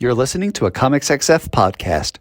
You're listening to a Comics XF podcast.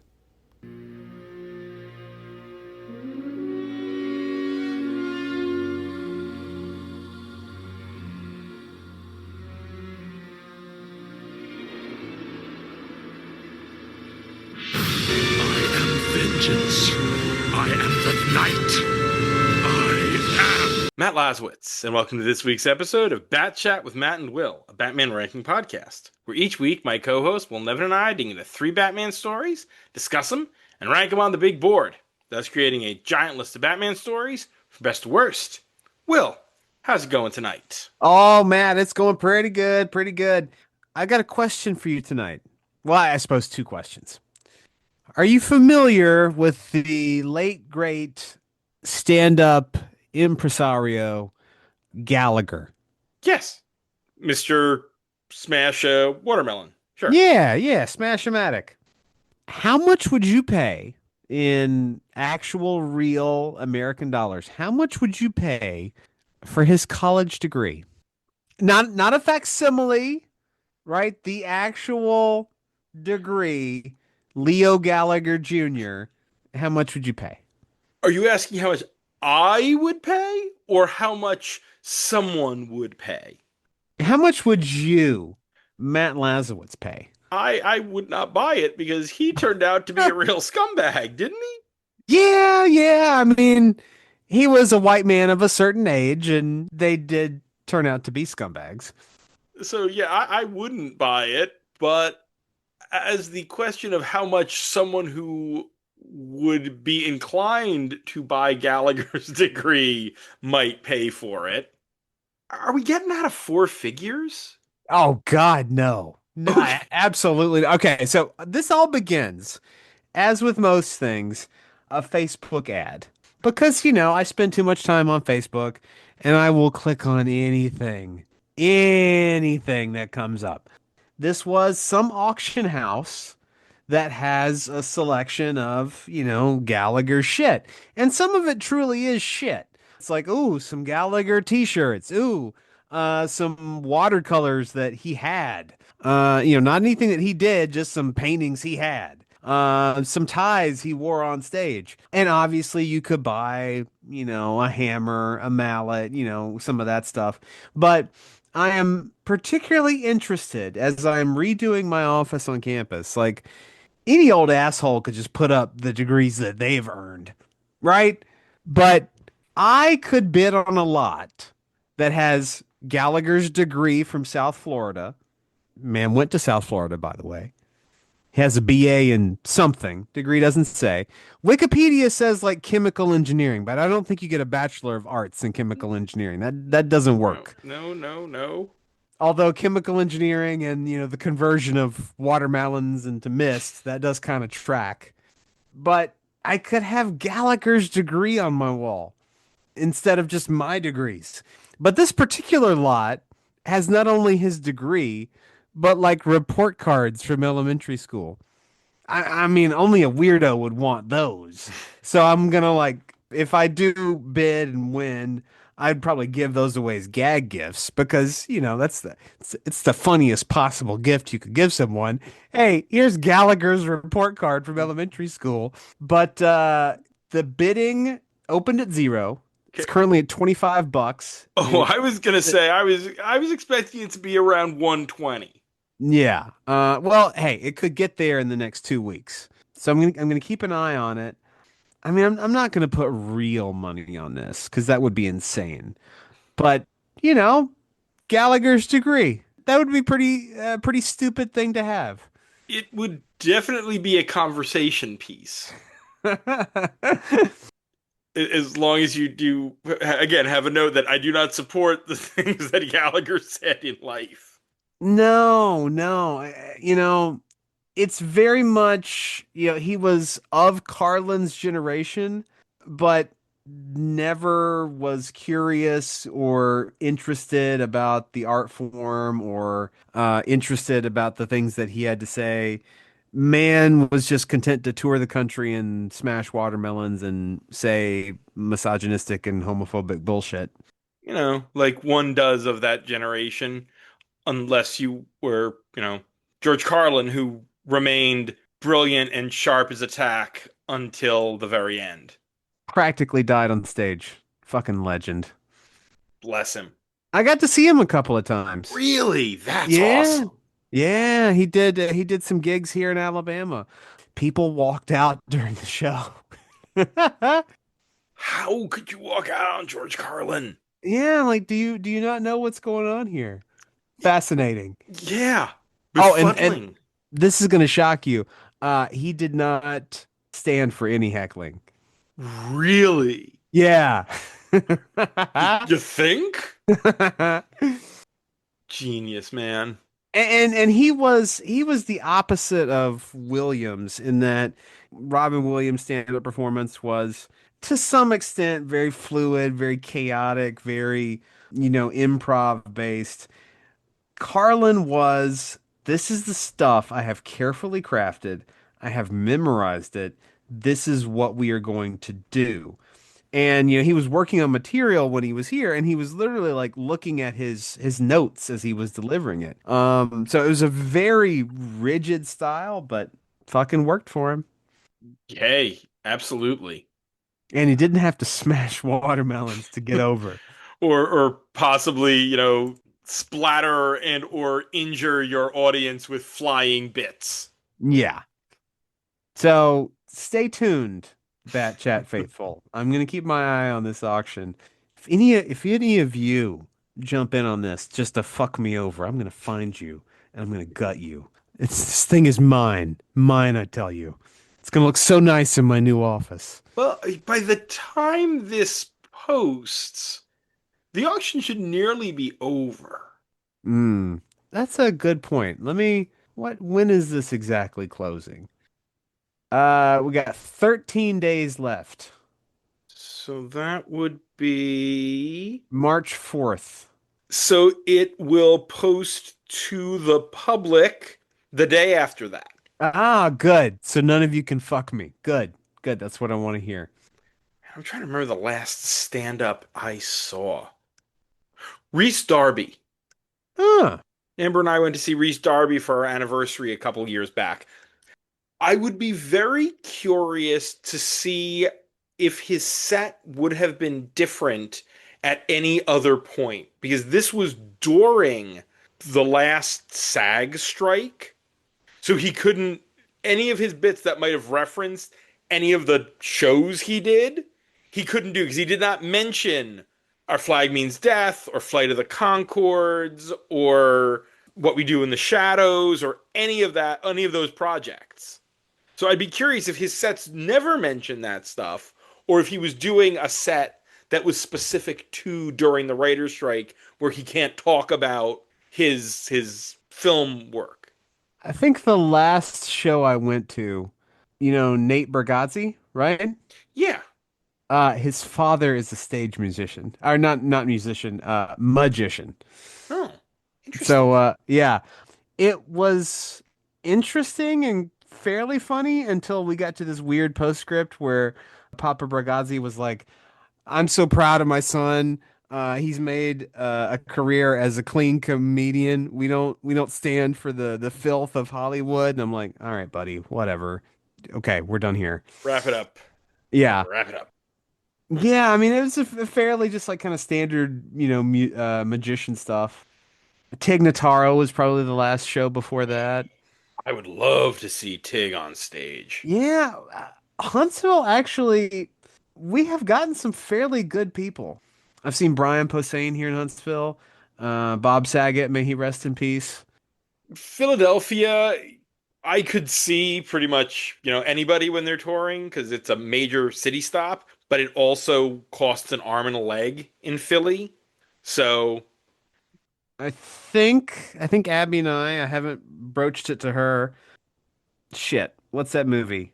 Matt Laswitz, and welcome to this week's episode of BatChat with Matt and Will, a Batman ranking podcast, where each week my co-host Will Nevin and I dig into 3 Batman stories, discuss them, and rank them on the big board, thus creating a giant list of Batman stories from best to worst. Will, how's it going tonight? Oh, Matt, it's going pretty good, pretty good. I got a question for you tonight. Well, I suppose 2 questions. Are you familiar with the late, great stand-up impresario Gallagher? Yes, Mr. Smash Watermelon. Sure. Yeah, Smash-O-Matic. How much would you pay in actual, real American dollars? How much would you pay for his college degree? Not a facsimile, right? The actual degree, Leo Gallagher Jr. How much would you pay? Are you asking how much I would pay, or how much someone would pay? How much would you, Matt Laswitz, pay? I would not buy it because he turned out to be a real scumbag, didn't he? Yeah. I mean, he was a white man of a certain age, and they did turn out to be scumbags. So, yeah, I wouldn't buy it, but as the question of how much someone who would be inclined to buy Gallagher's degree might pay for it, are we getting out of 4 figures? Oh, God, no. No, absolutely. Okay, so this all begins, as with most things, a Facebook ad. Because, I spend too much time on Facebook, and I will click on anything that comes up. This was some auction house that has a selection of, Gallagher shit. And some of it truly is shit. It's like, ooh, some Gallagher t-shirts. Ooh, some watercolors that he had. Not anything that he did, just some paintings he had. Some ties he wore on stage. And obviously you could buy, a hammer, a mallet, some of that stuff. But I am particularly interested as I'm redoing my office on campus. Like, any old asshole could just put up the degrees that they've earned, right? But I could bid on a lot that has Gallagher's degree from South Florida. Man went to South Florida, by the way. He has a BA in something. Degree doesn't say. Wikipedia says like chemical engineering, but I don't think you get a Bachelor of Arts in chemical engineering. That doesn't work. No. Although chemical engineering and, the conversion of watermelons into mist, that does kind of track. But I could have Gallagher's degree on my wall instead of just my degrees. But this particular lot has not only his degree, but like report cards from elementary school. I mean, only a weirdo would want those. So I'm going to if I do bid and win, I'd probably give those away as gag gifts because, it's the funniest possible gift you could give someone. Hey, here's Gallagher's report card from elementary school. But the bidding opened at 0. It's currently at $25. Oh, I was gonna say I was expecting it to be around 120. Yeah. Well, hey, it could get there in the next 2 weeks. So I'm gonna keep an eye on it. I mean, I'm not going to put real money on this because that would be insane. But, Gallagher's degree. That would be pretty stupid thing to have. It would definitely be a conversation piece. As long as you do, again, have a note that I do not support the things that Gallagher said in life. No. It's very much, he was of Carlin's generation, but never was curious or interested about the art form or interested about the things that he had to say. Man was just content to tour the country and smash watermelons and say misogynistic and homophobic bullshit. Like one does of that generation, unless you were, George Carlin, who remained brilliant and sharp as attack until the very end. Practically died on stage. Fucking legend. Bless him. I got to see him a couple of times. Really? That's Yeah. awesome. Yeah, he did some gigs here in Alabama. People walked out during the show. How could you walk out on George Carlin? Yeah, like do you not know what's going on here? Fascinating. Yeah. Oh, and Befuddling. this is gonna shock you. He did not stand for any heckling. Really? Yeah. You think? Genius, man. And he was the opposite of Williams in that Robin Williams' stand-up performance was to some extent very fluid, very chaotic, very, improv based. Carlin was, this is the stuff I have carefully crafted. I have memorized it. This is what we are going to do. And he was working on material when he was here, and he was literally like looking at his notes as he was delivering it. So it was a very rigid style, but fucking worked for him. Hey, absolutely. And he didn't have to smash watermelons to get over. Or possibly, splatter and or injure your audience with flying bits. Yeah. So stay tuned, BatChat faithful. I'm gonna keep my eye on this auction. If any of you jump in on this just to fuck me over, I'm gonna find you and I'm gonna gut you. This thing is mine. Mine, I tell you. It's gonna look so nice in my new office. Well, by the time this posts, the auction should nearly be over. That's a good point. When is this exactly closing? We got 13 days left. So that would be. March 4th. So it will post to the public the day after that. Ah, good. So none of you can fuck me. Good. Good. That's what I want to hear. I'm trying to remember the last stand up I saw. Reese Darby. Huh. Amber and I went to see Reese Darby for our anniversary a couple years back. I would be very curious to see if his set would have been different at any other point, because this was during the last SAG strike. So he couldn't, any of his bits that might have referenced any of the shows he did, he couldn't do because he did not mention Our Flag Means Death or Flight of the Conchords or What We Do in the Shadows or any of those projects. So I'd be curious if his sets never mentioned that stuff, or if he was doing a set that was specific to during the writer's strike where he can't talk about his film work. I think the last show I went to, Nate Bargatze, right? Yeah. His father is a stage musician. Or not musician, magician. Oh, interesting. So yeah. It was interesting and fairly funny until we got to this weird postscript where Papa Bragazzi was like, "I'm so proud of my son. He's made a career as a clean comedian. We don't stand for the filth of Hollywood." And I'm like, "All right, buddy, whatever. Okay, we're done here." Wrap it up. Yeah. Wrap it up. Yeah, I mean, it was a fairly just like kind of standard, magician stuff. Tig Notaro was probably the last show before that. I would love to see Tig on stage. Yeah, Huntsville actually, we have gotten some fairly good people. I've seen Brian Posehn here in Huntsville. Bob Saget, may he rest in peace. Philadelphia, I could see pretty much, anybody when they're touring because it's a major city stop, but it also costs an arm and a leg in Philly. So I think Abby and I haven't broached it to her. Shit, what's that movie?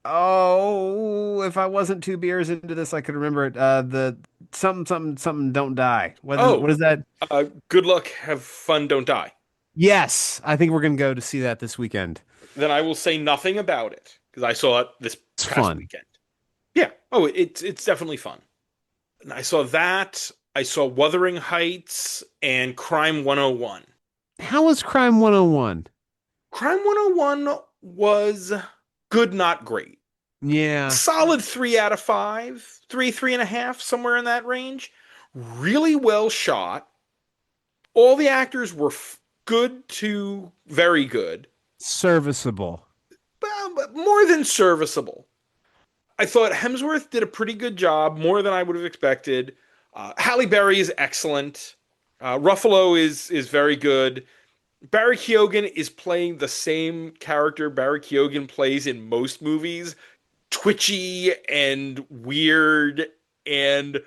Oh, if I wasn't 2 beers into this, I could remember it. The something, something, something, don't die. What is that? Good luck, have fun, don't die. Yes, I think we're gonna go to see that this weekend. Then I will say nothing about it because I saw it this It's past fun. weekend. Yeah. Oh, it's definitely fun. And I saw that. I saw Wuthering Heights and Crime 101. How was Crime 101? Crime 101 was good, not great. Yeah. Solid 3 out of 5, 3.5, somewhere in that range. Really well shot. All the actors were good to very good, Serviceable. but more than serviceable. I thought Hemsworth did a pretty good job, more than I would have expected. Halle Berry is excellent. Ruffalo is very good. Barry Keoghan is playing the same character Barry Keoghan plays in most movies, twitchy and weird and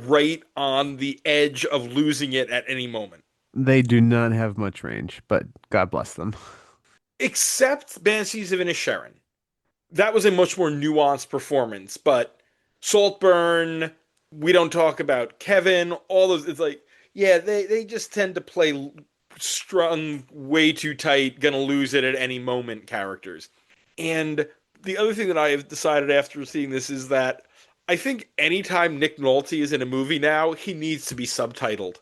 right on the edge of losing it at any moment. They do not have much range, but God bless them. Except Banshees of Inisherin. That was a much more nuanced performance, but Saltburn, we don't talk about Kevin, all those, it's like, yeah, they just tend to play strung way too tight, gonna lose it at any moment characters. And the other thing that I have decided after seeing this is that I think anytime Nick Nolte is in a movie now, he needs to be subtitled.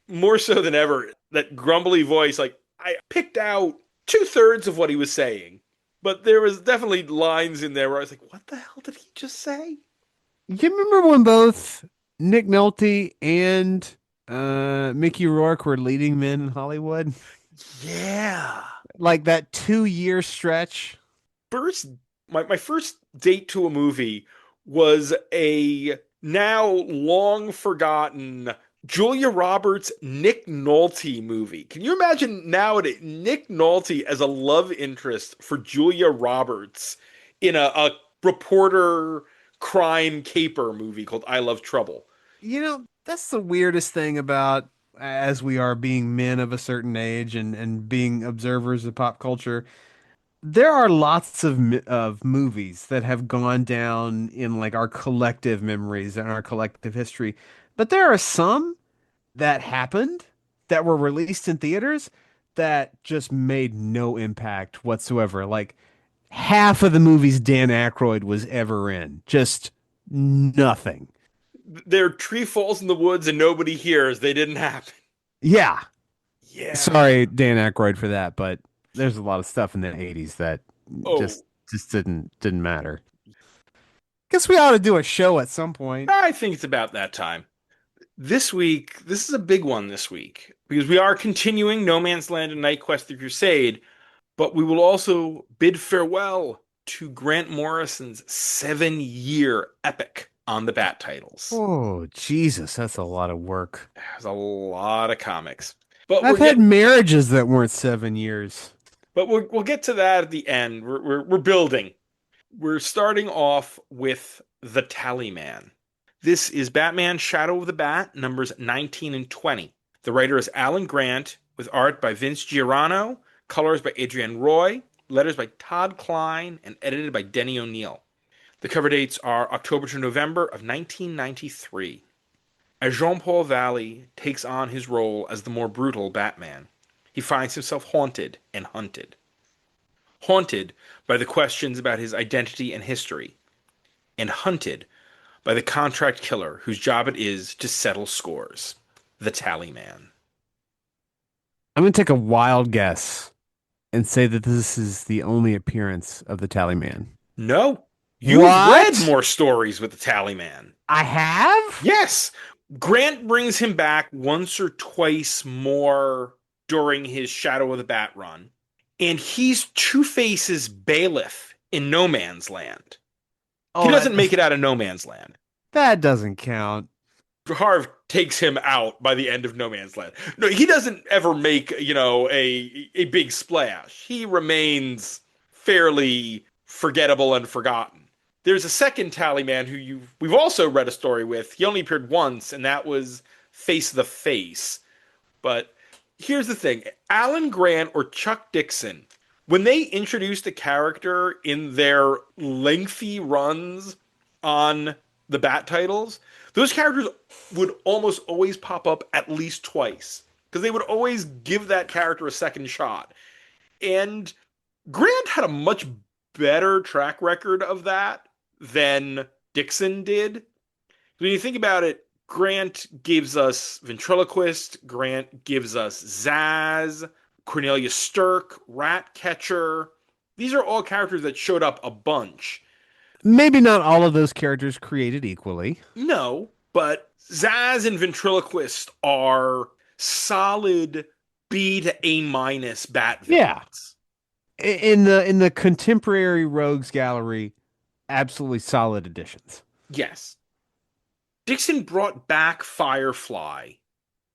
More so than ever. That grumbly voice, like, I picked out two-thirds of what he was saying, but there was definitely lines in there where I was like, what the hell did he just say? You remember when both Nick Nolte and Mickey Rourke were leading men in Hollywood? Yeah. Like that 2 year stretch? First, my first date to a movie was a now long forgotten Julia Roberts Nick Nolte movie. Can you imagine nowadays Nick Nolte as a love interest for Julia Roberts in a reporter crime caper movie called I Love Trouble? That's the weirdest thing about as we are being men of a certain age and being observers of pop culture. There are lots of movies that have gone down in like our collective memories and our collective history, but there are some that happened that were released in theaters that just made no impact whatsoever. Like half of the movies Dan Aykroyd was ever in, just nothing. Their tree falls in the woods and nobody hears. They didn't happen. Yeah. Yeah. Sorry, Dan Aykroyd for that, but there's a lot of stuff in the 80s that Oh, just didn't matter. Guess we ought to do a show at some point. I think it's about that time. This week, this is a big one this week because we are continuing No Man's Land and Knightquest the Crusade, but we will also bid farewell to Grant Morrison's 7 year epic on the Bat titles. Oh, Jesus, that's a lot of work. There's a lot of comics, but I've had marriages that weren't 7 years. we'll get to that at the end. We're building. We're starting off with the Tallyman. This is Batman Shadow of the Bat, numbers 19 and 20. The writer is Alan Grant, with art by Vince Giordano, colors by Adrienne Roy, letters by Todd Klein, and edited by Denny O'Neil. The cover dates are October to November of 1993. As Jean-Paul Valley takes on his role as the more brutal Batman, he finds himself haunted and hunted. Haunted by the questions about his identity and history, and hunted by the contract killer whose job it is to settle scores, the Tallyman. I'm going to take a wild guess and say that this is the only appearance of the Tallyman. No, you've read more stories with the Tallyman. I have? Yes. Grant brings him back once or twice more during his Shadow of the Bat run, and he's Two-Face's bailiff in No Man's Land. He doesn't make it out of No Man's Land. That doesn't count. Harv takes him out by the end of No Man's Land. No, he doesn't ever make, a big splash. He remains fairly forgettable and forgotten. There's a second Tallyman who we've also read a story with. He only appeared once, and that was Face the Face. But here's the thing. Alan Grant or Chuck Dixon, when they introduced a character in their lengthy runs on the Bat titles, those characters would almost always pop up at least twice because they would always give that character a second shot. And Grant had a much better track record of that than Dixon did. When you think about it, Grant gives us Ventriloquist, Grant gives us Zaz, Cornelia Stirk, Ratcatcher. These are all characters that showed up a bunch. Maybe not all of those characters created equally. No, but Zaz and Ventriloquist are solid B to A minus Bat Yeah. villains. In the contemporary Rogues Gallery, absolutely solid additions. Yes. Dixon brought back Firefly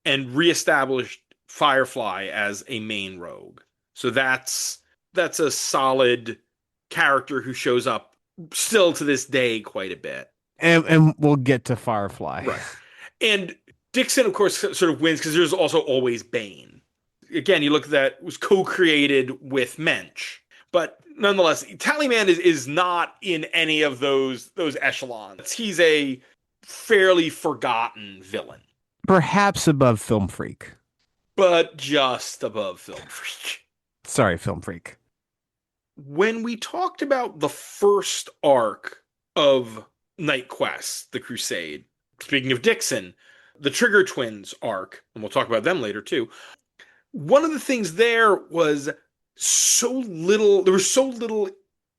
and reestablished Firefly as a main rogue. So that's a solid character who shows up still to this day quite a bit. And we'll get to Firefly. Right. And Dixon, of course, sort of wins because there's also always Bane. Again, you look at that, it was co-created with Mensch. But nonetheless, Tallyman is not in any of those echelons. He's a fairly forgotten villain. Perhaps above Film Freak. But just above Film Freak. Sorry, Film Freak. When we talked about the first arc of Knightquest, the Crusade, speaking of Dixon, the Trigger Twins arc, and we'll talk about them later too, one of the things there was there was so little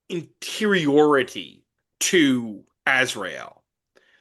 interiority to Azrael.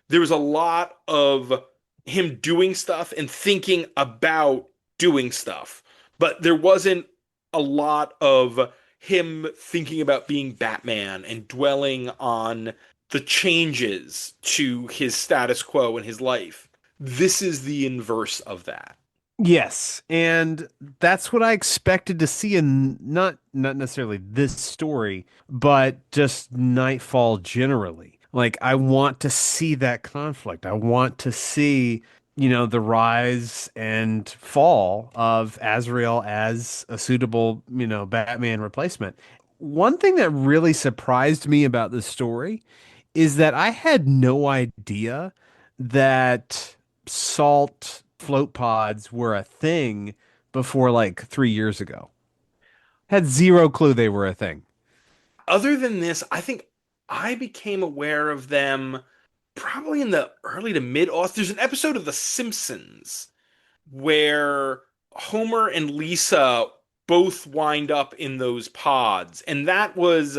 There was a lot of him doing stuff and thinking about doing stuff, but there wasn't a lot of him thinking about being Batman and dwelling on the changes to his status quo in his life. This is the inverse of that. Yes, and that's what I expected to see in not necessarily this story, but just Nightfall generally. Like, I want to see that conflict. I want to see, the rise and fall of Azrael as a suitable, Batman replacement. One thing that really surprised me about this story is that I had no idea that salt float pods were a thing before like 3 years ago. Had zero clue they were a thing. Other than this, I think I became aware of them probably in the early to mid aughts. There's an episode of The Simpsons where Homer and Lisa both wind up in those pods, and that was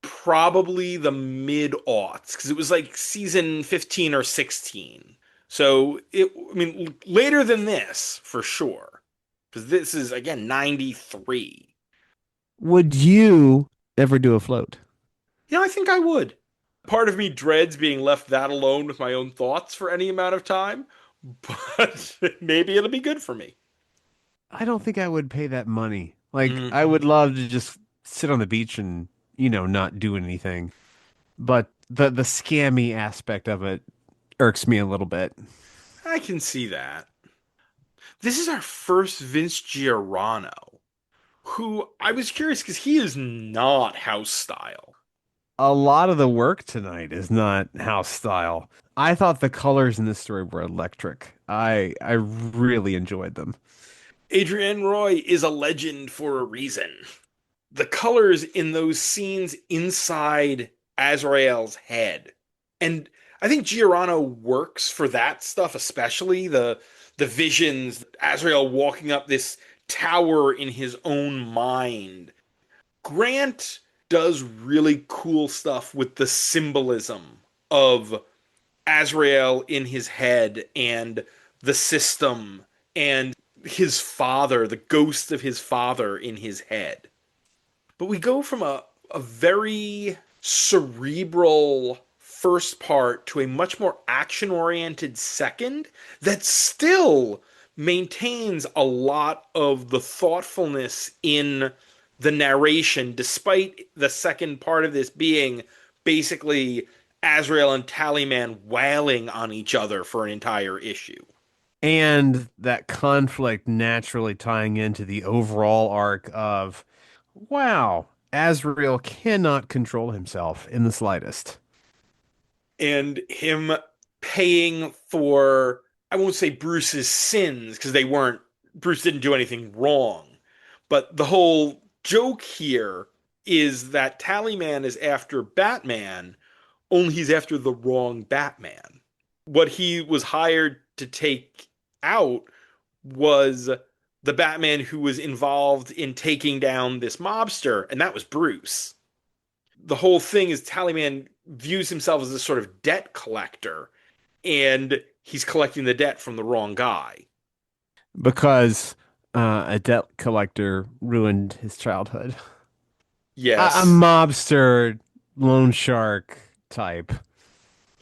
probably the mid aughts because it was like season 15 or 16. So later than this for sure, because this is again 93. Would you ever do a float? I think I would. Part of me dreads being left that alone with my own thoughts for any amount of time, but maybe it'll be good for me. I don't think I would pay that money. Like, I would love to just sit on the beach and, not do anything. But the scammy aspect of it irks me a little bit. I can see that. This is our first Vince Giorano, who I was curious because he is not house style. A lot of the work tonight is not house style. I thought the colors in this story were electric. I really enjoyed them. Adrienne Roy is a legend for a reason. The colors in those scenes inside Azrael's head. And I think Giorano works for that stuff, especially the visions, Azrael walking up this tower in his own mind. Grant does really cool stuff with the symbolism of Azrael in his head and the system and his father, the ghost of his father in his head. But we go from a very cerebral first part to a much more action-oriented second that still maintains a lot of the thoughtfulness in the narration, despite the second part of this being basically Azrael and Tallyman wailing on each other for an entire issue. And that conflict naturally tying into the overall arc of, wow, Azrael cannot control himself in the slightest. And him paying for, I won't say Bruce's sins, because Bruce didn't do anything wrong. But the whole joke here is that Tallyman is after Batman, only he's after the wrong Batman. What he was hired to take out was the Batman who was involved in taking down this mobster, and that was Bruce. The whole thing is Tallyman views himself as a sort of debt collector, and he's collecting the debt from the wrong guy. Because a debt collector ruined his childhood. A Yes. mobster, loan shark type.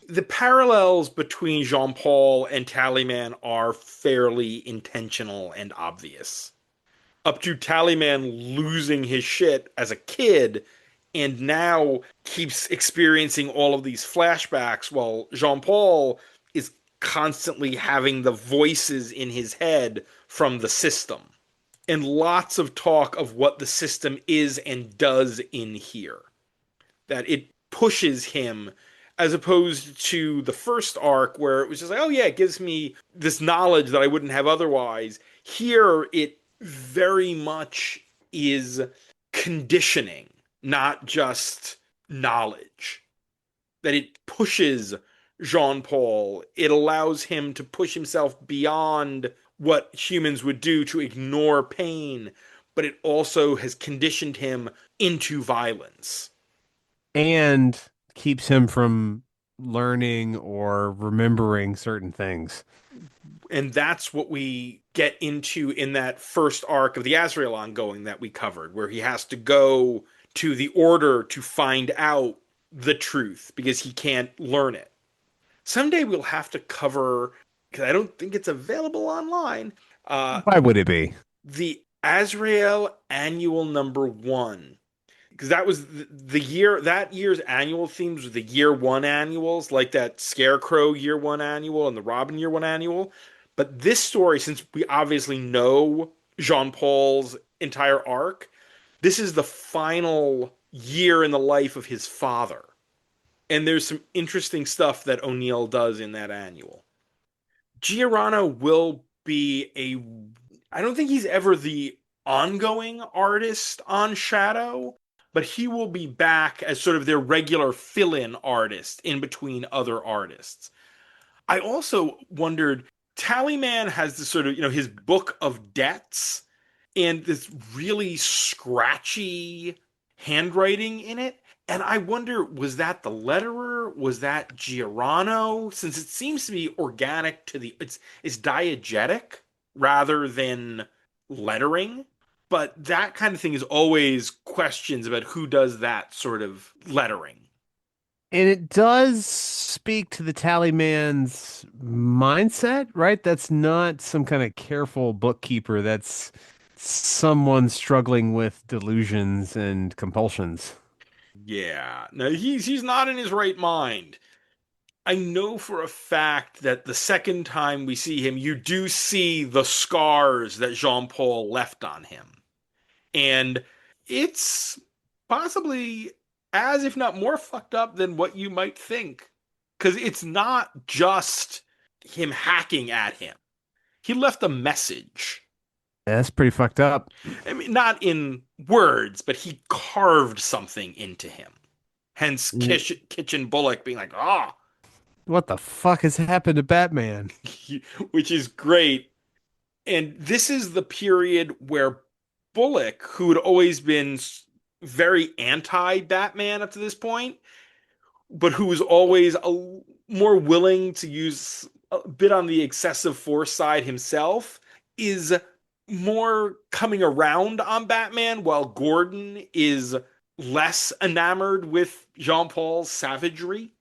The parallels between Jean Paul and Tallyman are fairly intentional and obvious. Up to Tallyman losing his shit as a kid and now keeps experiencing all of these flashbacks while Jean Paul is constantly having the voices in his head from the system. And lots of talk of what the system is and does in here. That it pushes him as opposed to the first arc where it was just like, oh yeah, it gives me this knowledge that I wouldn't have otherwise. Here, it very much is conditioning, not just knowledge. That it pushes Jean Paul, it allows him to push himself beyond what humans would do to ignore pain, but it also has conditioned him into violence. And keeps him from learning or remembering certain things. And that's what we get into in that first arc of the Azrael ongoing that we covered, where he has to go to the Order to find out the truth because he can't learn it. Someday we'll have to cover, because I don't think it's available online, Why would it be? the Azrael Annual #1. Because that was the year, that year's annual themes were the year one annuals, like that Scarecrow year one annual and the Robin year one annual. But this story, since we obviously know Jean Paul's entire arc, this is the final year in the life of his father. And there's some interesting stuff that O'Neill does in that annual. Giordano will be I don't think he's ever the ongoing artist on Shadow, but he will be back as sort of their regular fill-in artist in between other artists. I also wondered, Tallyman has this sort of, his book of debts and this really scratchy handwriting in it. And I wonder, was that the letterer? Was that Giordano? Since it seems to be organic to it's diegetic rather than lettering. But that kind of thing is always questions about who does that sort of lettering. And it does speak to the tallyman's mindset, right? That's not some kind of careful bookkeeper. That's someone struggling with delusions and compulsions. Yeah. No, he's not in his right mind. I know for a fact that the second time we see him, you do see the scars that Jean Paul left on him. And it's possibly as, if not more, fucked up than what you might think. Because it's not just him hacking at him, he left a message. Yeah, that's pretty fucked up. I mean, not in words, but he carved something into him. Hence, Yeah. Kitchen Bullock being like, ah, What the fuck has happened to Batman? which is great. And this is the period where Bullock, who had always been very anti Batman up to this point, but who was always more willing to use a bit on the excessive force side himself, is more coming around on Batman, while Gordon is less enamored with Jean Paul's savagery.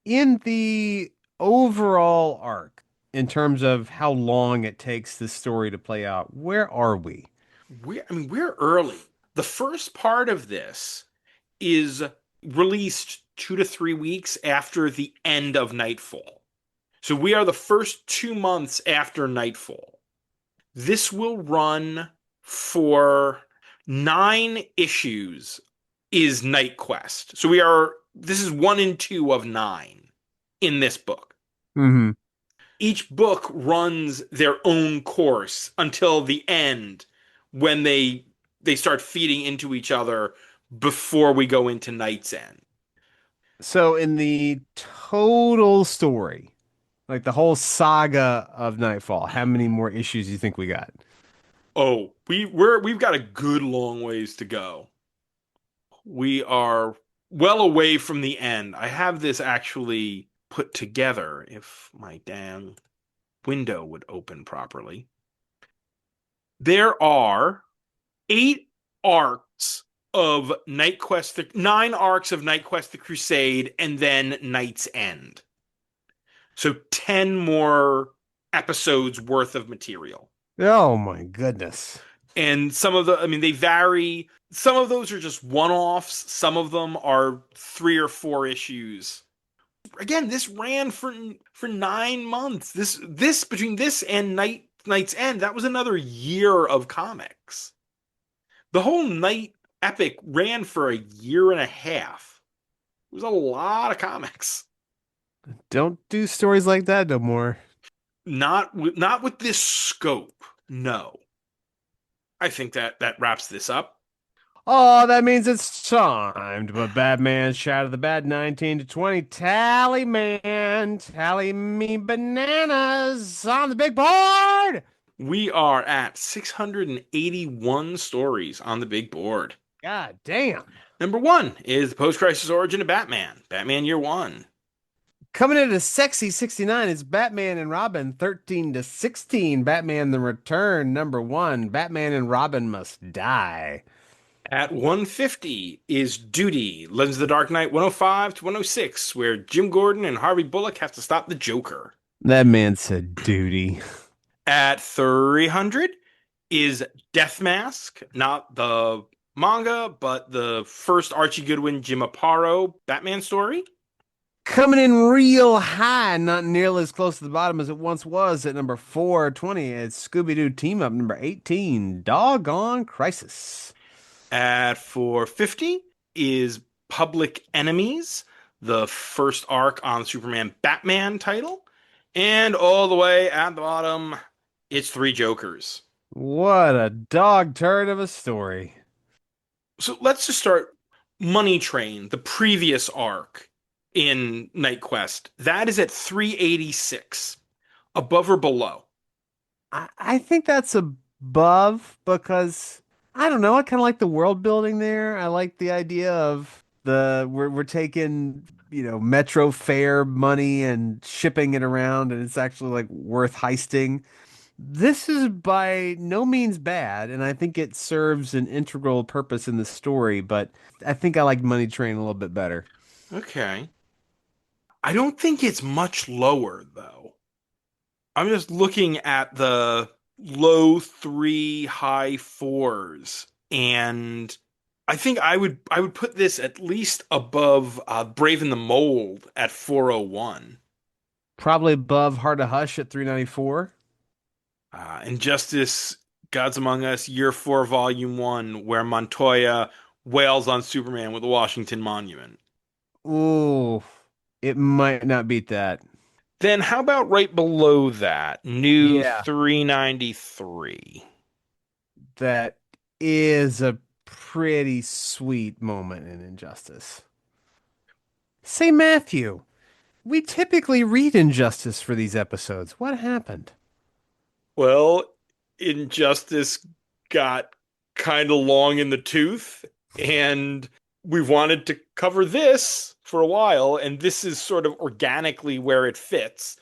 In the overall arc, in terms of how long it takes this story to play out, where are we? We're early. The first part of this is released 2 to 3 weeks after the end of Nightfall. So we are the first 2 months after Nightfall. This will run for 9 issues, is Knightquest. So this is 1 and 2 of 9 in this book. Mm-hmm. Each book runs their own course until the end when they start feeding into each other before we go into Night's End. So in the total story, like the whole saga of Nightfall, how many more issues do you think we got? Oh, we've got a good long ways to go. We are well away from the end. I have this actually put together if my damn window would open properly. There are 8 arcs of Knightquest, 9 arcs of Knightquest the Crusade, and then Knight's End. So 10 more episodes worth of material. Oh my goodness. And they vary. Some of those are just one-offs. Some of them are 3 or 4 issues. Again, this ran for 9 months. This between this and Knight's End, that was another year of comics. The whole Night epic ran for a year and a half. It was a lot of comics. Don't do stories like that no more. Not with this scope. No. I think that wraps this up. Oh, that means it's time to put Batman Shout of the Bat 19 to 20. Tally, man. Tally me bananas on the big board. We are at 681 stories on the big board. God damn. Number 1 is the post-crisis origin of Batman. Batman Year 1. Coming in at a sexy 69 is Batman and Robin 13 to 16. Batman the Return, number 1. Batman and Robin Must Die. At 150 is Duty, Legends of the Dark Knight 105 to 106, where Jim Gordon and Harvey Bullock have to stop the Joker. That man said duty. At 300 is Death Mask, not the manga, but the first Archie Goodwin, Jim Aparo Batman story. Coming in real high, not nearly as close to the bottom as it once was at number 420. It's Scooby-Doo Team Up number 18, Doggone Crisis. At 450 is Public Enemies, the first arc on the Superman Batman title. And all the way at the bottom, it's 3 Jokers. What a dog turd of a story. So let's just start Money Train, the previous arc in Knightquest. That is at 386. Above or below? I think that's above because I don't know. I kind of like the world building there. I like the idea of we're taking metro fare money and shipping it around, and it's actually like worth heisting. This is by no means bad, and I think it serves an integral purpose in the story. But I think I like Money Train a little bit better. Okay. I don't think it's much lower, though. I'm just looking at the low 3, high 4s, and I think I would put this at least above Brave in the Mold at 401. Probably above Hard to Hush at 394. Injustice, Gods Among Us, Year 4, Volume 1, where Montoya wails on Superman with the Washington Monument. Ooh, it might not beat that. Then how about right below that? New Yeah. 393. That is a pretty sweet moment in Injustice. Say, Matthew, we typically read Injustice for these episodes. What happened? Well, Injustice got kind of long in the tooth, and we wanted to cover this for a while, and this is sort of organically where it fits.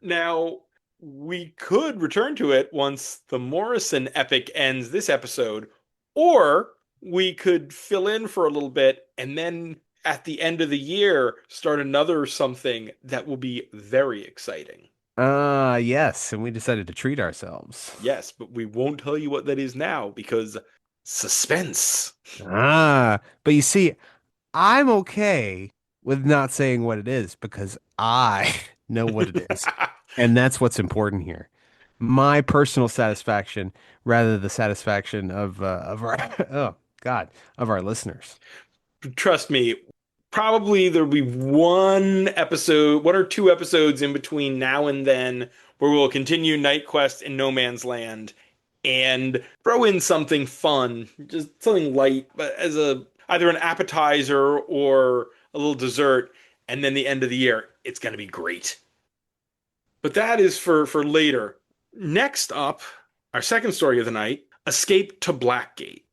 Now, we could return to it once the Morrison epic ends this episode, or we could fill in for a little bit and then at the end of the year start another something that will be very exciting. Yes, and we decided to treat ourselves. Yes, but we won't tell you what that is now because suspense. But you see, I'm okay with not saying what it is because I know what it is. And that's what's important here. My personal satisfaction rather than the satisfaction of our of our listeners. Trust me, probably there'll be one or 2 episodes in between now and then where we'll continue Knightquest in No Man's Land and throw in something fun, just something light, but as either an appetizer or a little dessert, and then the end of the year, it's going to be great. But that is for later. Next up, Our second story of the night, Escape to Blackgate.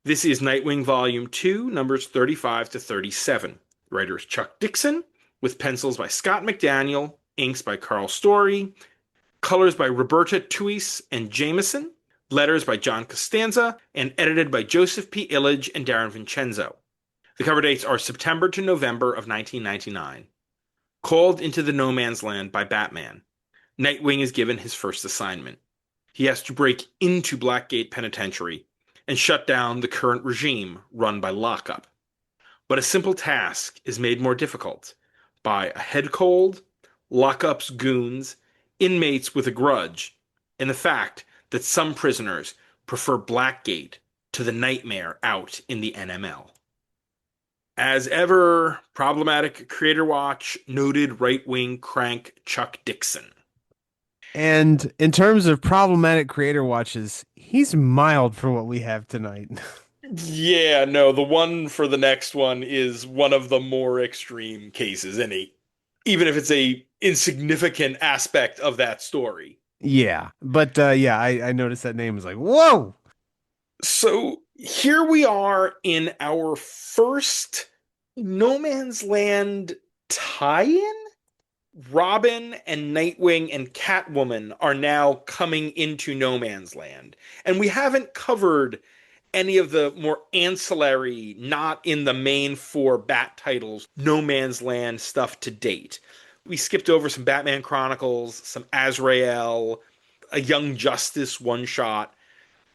This is Nightwing Volume 2, numbers 35 to 37. Writers Chuck Dixon, with pencils by Scott McDaniel, inks by Carl Story, colors by Roberta Tuis and Jameson, letters by John Costanza, and edited by Joseph P. Illage and Darren Vincenzo. The cover dates are September to November of 1999. Called into the no man's land by Batman, Nightwing is given his first assignment. He has to break into Blackgate Penitentiary and shut down the current regime run by Lockup. But a simple task is made more difficult by a head cold, Lockup's goons, inmates with a grudge, and the fact that some prisoners prefer Blackgate to the nightmare out in the NML. As ever, problematic Creator Watch, noted right-wing crank Chuck Dixon. And in terms of problematic Creator Watches, he's mild for what we have tonight. Yeah, no, the one for the next one is one of the more extreme cases, even if it's a insignificant aspect of that story. Yeah, but I noticed that name was like, whoa! So here we are in our first No Man's Land tie-in? Robin and Nightwing and Catwoman are now coming into No Man's Land. And we haven't covered any of the more ancillary, not in the main four Bat titles, No Man's Land stuff to date. We skipped over some Batman Chronicles, some Azrael, a Young Justice one-shot.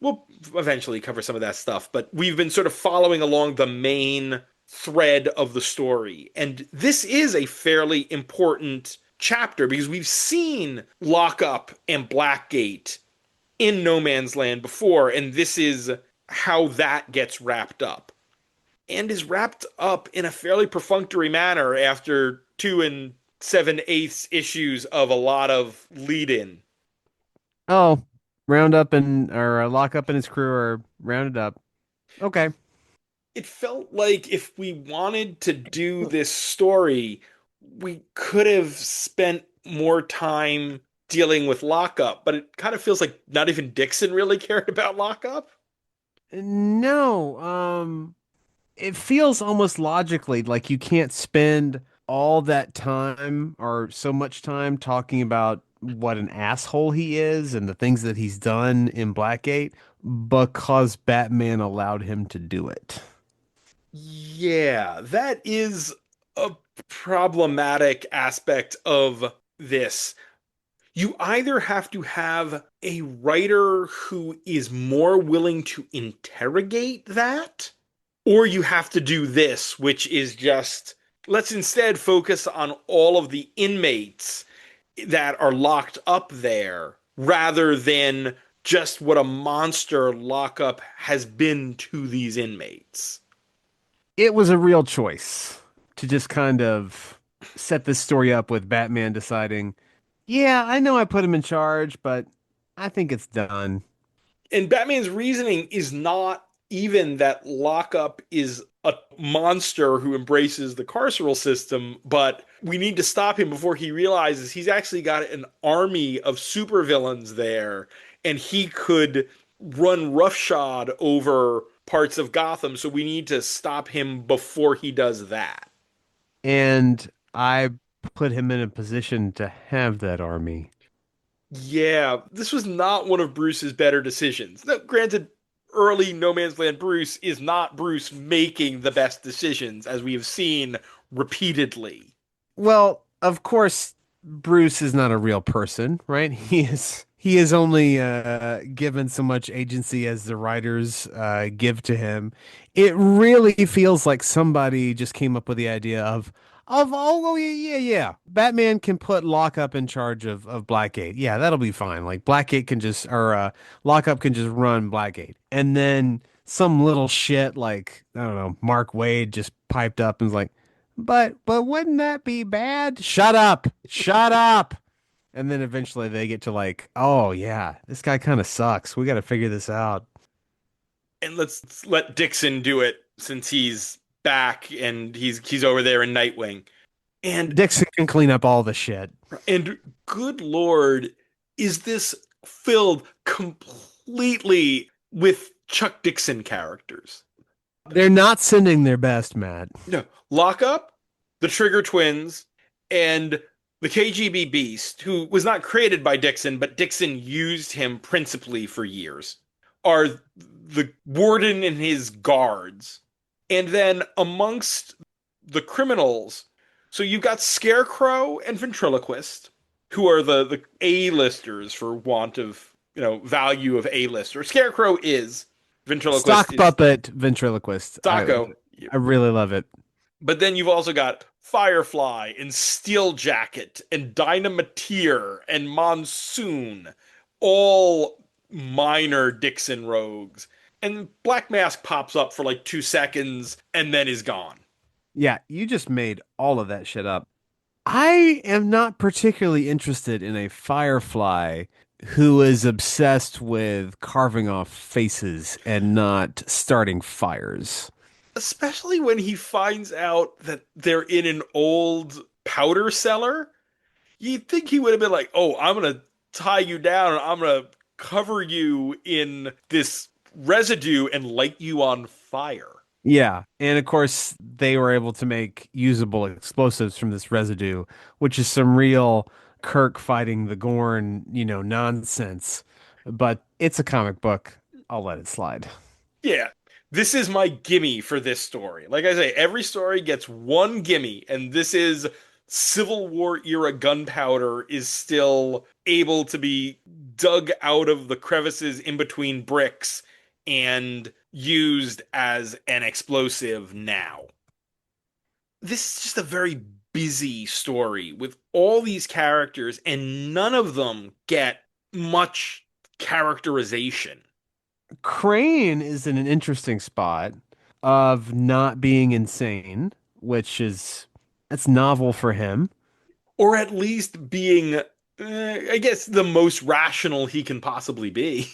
We'll eventually cover some of that stuff, but we've been sort of following along the main thread of the story. And this is a fairly important chapter because we've seen Lockup and Blackgate in No Man's Land before, and this is how that gets wrapped up. And is wrapped up in a fairly perfunctory manner after 2 7/8 issues of a lot of lead-in. Oh, Roundup or Lockup and his crew are rounded up. Okay. It felt like if we wanted to do this story, we could have spent more time dealing with Lockup, but it kind of feels like not even Dixon really cared about Lockup. No, it feels almost logically like you can't spend all that time or so much time talking about what an asshole he is and the things that he's done in Blackgate because Batman allowed him to do it. Yeah, that is a problematic aspect of this. You either have to have a writer who is more willing to interrogate that, or you have to do this, which is just, let's instead focus on all of the inmates that are locked up there, rather than just what a monster Lockup has been to these inmates. It was a real choice to just kind of set this story up with Batman deciding, yeah, I know I put him in charge, but I think it's done. And Batman's reasoning is not even that Lockup is a monster who embraces the carceral system, but we need to stop him before he realizes he's actually got an army of supervillains there, and he could run roughshod over parts of Gotham, so we need to stop him before he does that. And I put him in a position to have that army. Yeah, this was not one of Bruce's better decisions. Now, granted, early No Man's Land Bruce is not Bruce making the best decisions, as we have seen repeatedly. Well, of course, Bruce is not a real person, right? He is only given so much agency as the writers give to him. It really feels like somebody just came up with the idea of yeah. Batman can put Lockup in charge of Blackgate. Yeah, that'll be fine. Like Blackgate can just or Lockup can just run Blackgate. And then some little shit like I don't know, Mark Waid just piped up and was like, but wouldn't that be bad? Shut up. Shut up. And then eventually they get to like, oh yeah, this guy kind of sucks. We got to figure this out. And let's let Dixon do it since he's back and he's over there in Nightwing. And Dixon can clean up all the shit. good Lord, is this filled completely completely with Chuck Dixon characters. They're not sending their best, Matt. No, Lock Up, the Trigger Twins, and the KGB Beast, who was not created by Dixon, but Dixon used him principally for years, are the warden and his guards. And then amongst the criminals, so you've got Scarecrow and Ventriloquist, who are the A-listers for want of, value of A-lister. Scarecrow is, Ventriloquist Stock is puppet ventriloquist. Stocko. I really love it. But then you've also got Firefly and Steel Jacket and Dynamiteer and Monsoon, all minor Dixon rogues. And Black Mask pops up for like 2 seconds and then is gone. Yeah, you just made all of that shit up. I am not particularly interested in a Firefly who is obsessed with carving off faces and not starting fires. Especially when he finds out that they're in an old powder cellar. You'd think he would have been like, oh, I'm going to tie you down and I'm going to cover you in this residue and light you on fire. Yeah, and of course they were able to make usable explosives from this residue, which is some real Kirk fighting the Gorn, nonsense. But it's a comic book. I'll let it slide. Yeah, this is my gimme for this story. Like I say, every story gets one gimme, and this is Civil War era gunpowder is still able to be dug out of the crevices in between bricks and used as an explosive now. This is just a very busy story with all these characters, and none of them get much characterization. Crane is in an interesting spot of not being insane, which is that's novel for him. Or at least being, I guess, the most rational he can possibly be.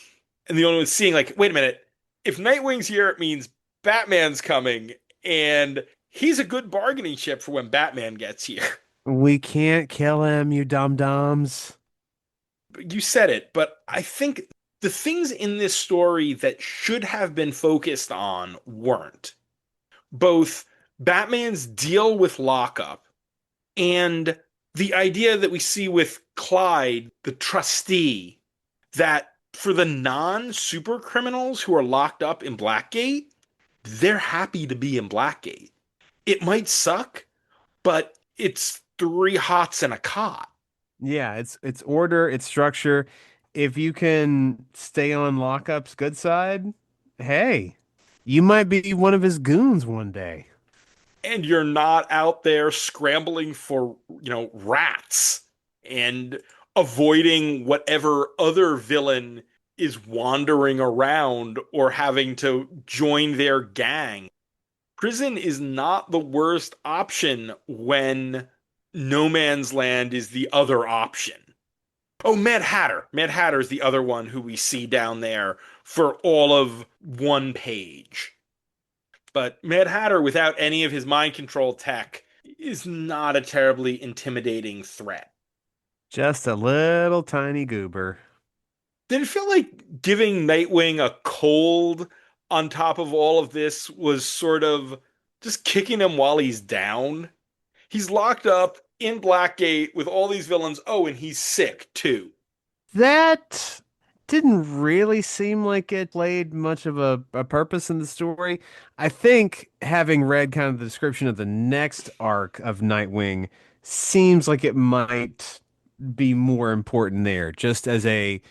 And the only one seeing, like, wait a minute, if Nightwing's here, it means Batman's coming, and he's a good bargaining chip for when Batman gets here. We can't kill him, you dum-dums. You said it, but I think the things in this story that should have been focused on weren't. Both Batman's deal with Lockup and the idea that we see with Clyde, the trustee, that for the non-super criminals who are locked up in Blackgate, they're happy to be in Blackgate. It might suck, but it's 3 hots and a cot. Yeah, it's order, it's structure. If you can stay on Lockup's good side, hey, you might be one of his goons one day. And you're not out there scrambling for, rats and avoiding whatever other villain is wandering around or having to join their gang. Prison is not the worst option when No Man's Land is the other option. Oh, Mad Hatter. Mad Hatter is the other one who we see down there for all of one page. But Mad Hatter, without any of his mind control tech, is not a terribly intimidating threat. Just a little tiny goober. Did it feel like giving Nightwing a cold on top of all of this was sort of just kicking him while he's down? He's locked up in Blackgate with all these villains. Oh, and he's sick too. That didn't really seem like it played much of a purpose in the story. I think having read kind of the description of the next arc of Nightwing seems like it might be more important there, just as a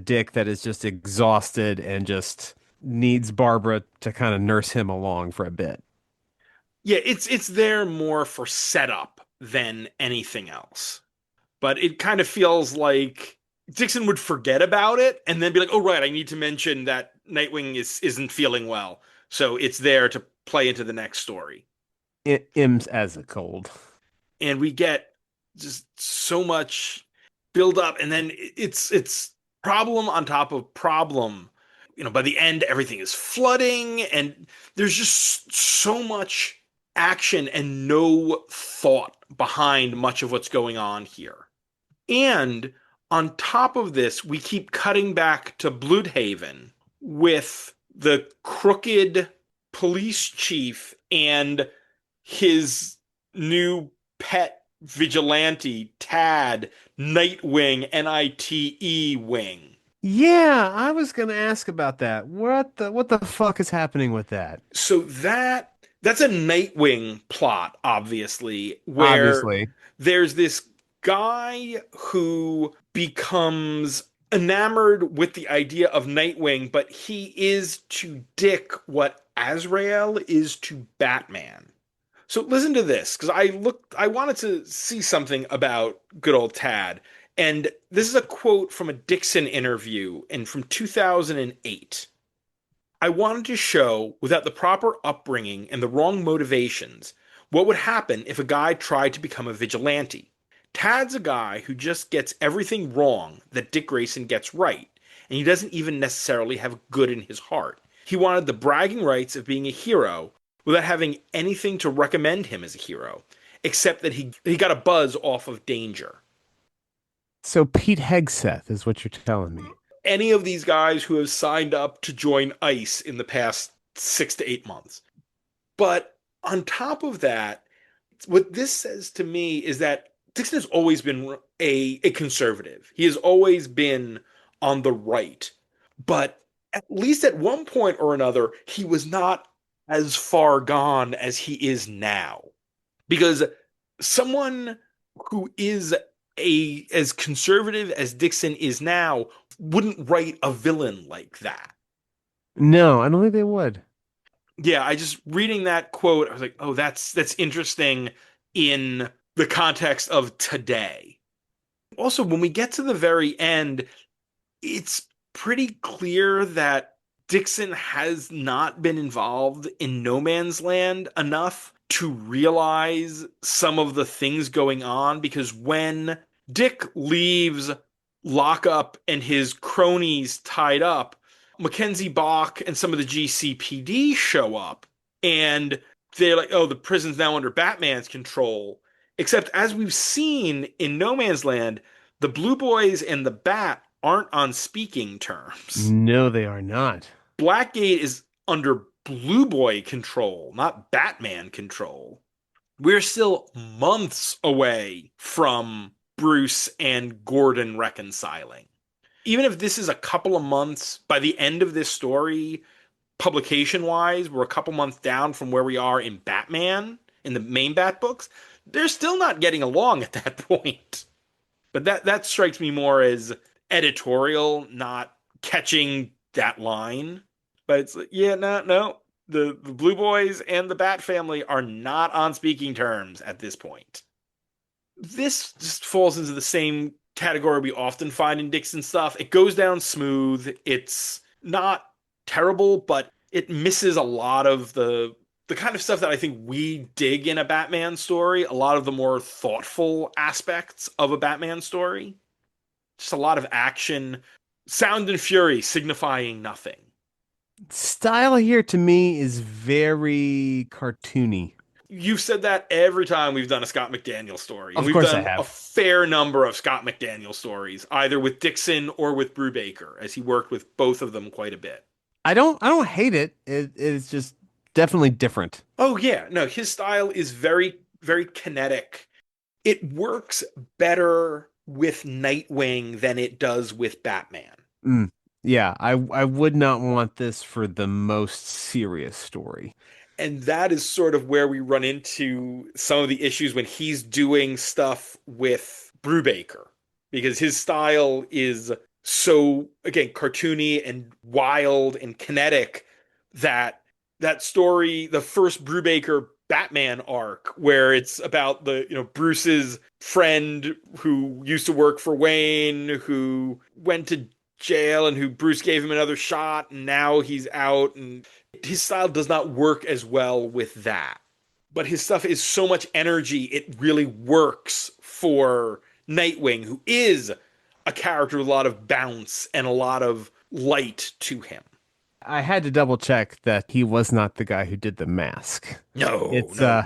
dick that is just exhausted and just needs Barbara to kind of nurse him along for a bit. Yeah, it's there more for setup than anything else. But it kind of feels like Dixon would forget about it and then be like, oh, right, I need to mention that Nightwing isn't feeling well. So it's there to play into the next story. It M's as a cold. And we get just so much build up, and then it's problem on top of problem. By the end, everything is flooding, and there's just so much action and no thought behind much of what's going on here. And On top of this, we keep cutting back to Bloodhaven with the crooked police chief and his new pet vigilante, Tad, Nightwing, Nite Wing. Yeah, I was gonna ask about that. What the fuck is happening with that? So that's a Nightwing plot, obviously, where Obviously. there's this guy who becomes enamored with the idea of Nightwing, but he is to Dick what Azrael is to Batman. So listen to this, because I wanted to see something about good old Tad. And this is a quote from a Dixon interview and from 2008. I wanted to show, without the proper upbringing and the wrong motivations, what would happen if a guy tried to become a vigilante. Tad's a guy who just gets everything wrong that Dick Grayson gets right, and he doesn't even necessarily have good in his heart. He wanted the bragging rights of being a hero without having anything to recommend him as a hero, except that he got a buzz off of danger. So Pete Hegseth is what you're telling me. Any of these guys who have signed up to join ICE in the past 6 to 8 months. But on top of that, what this says to me is that Dixon has always been a conservative. He has always been on the right. But at least at one point or another, he was not as far gone as he is now. Because someone who is as conservative as Dixon is now wouldn't write a villain like that. No, I don't think they would. Yeah, I just reading that quote, I was like, oh, that's interesting in the context of today. Also, when we get to the very end, it's pretty clear that Dixon has not been involved in No Man's Land enough to realize some of the things going on, because when Dick leaves lockup and his cronies tied up, Mackenzie Bach and some of the GCPD show up, and they're like, oh, the prison's now under Batman's control. Except, as we've seen in No Man's Land, the Blue Boys and the Bat aren't on speaking terms. No, they are not. Blackgate is under Blue Boy control, not Batman control. We're still months away from Bruce and Gordon reconciling. Even if this is a couple of months, by the end of this story, publication-wise, we're a couple months down from where we are in Batman, in the main Bat books. They're still not getting along at that point. But that strikes me more as editorial, not catching that line. But it's like, yeah, no. The Blue Boys and the Bat family are not on speaking terms at this point. This just falls into the same category we often find in Dixon stuff. It goes down smooth. It's not terrible, but it misses a lot of the kind of stuff that I think we dig in a Batman story, a lot of the more thoughtful aspects of a Batman story. Just a lot of action, sound and fury signifying nothing. Style here to me is very cartoony. You've said that every time we've done a Scott McDaniel story. Of We've course I done have. a fair number of Scott McDaniel stories, either with Dixon or with Brubaker, as he worked with both of them quite a bit. I don't hate it. It's just definitely different. Oh yeah, no, his style is very, very kinetic. It works better with Nightwing than it does with Batman. Mm. Yeah, I would not want this for the most serious story. And that is sort of where we run into some of the issues when he's doing stuff with Brubaker, because his style is so, again, cartoony and wild and kinetic that story, the first Brubaker Batman arc, where it's about Bruce's friend who used to work for Wayne, who went to jail and who Bruce gave him another shot, and now he's out, and his style does not work as well with that. But his stuff is so much energy, it really works for Nightwing, who is a character with a lot of bounce and a lot of light to him. I had to double check that he was not the guy who did the mask. No, It's no.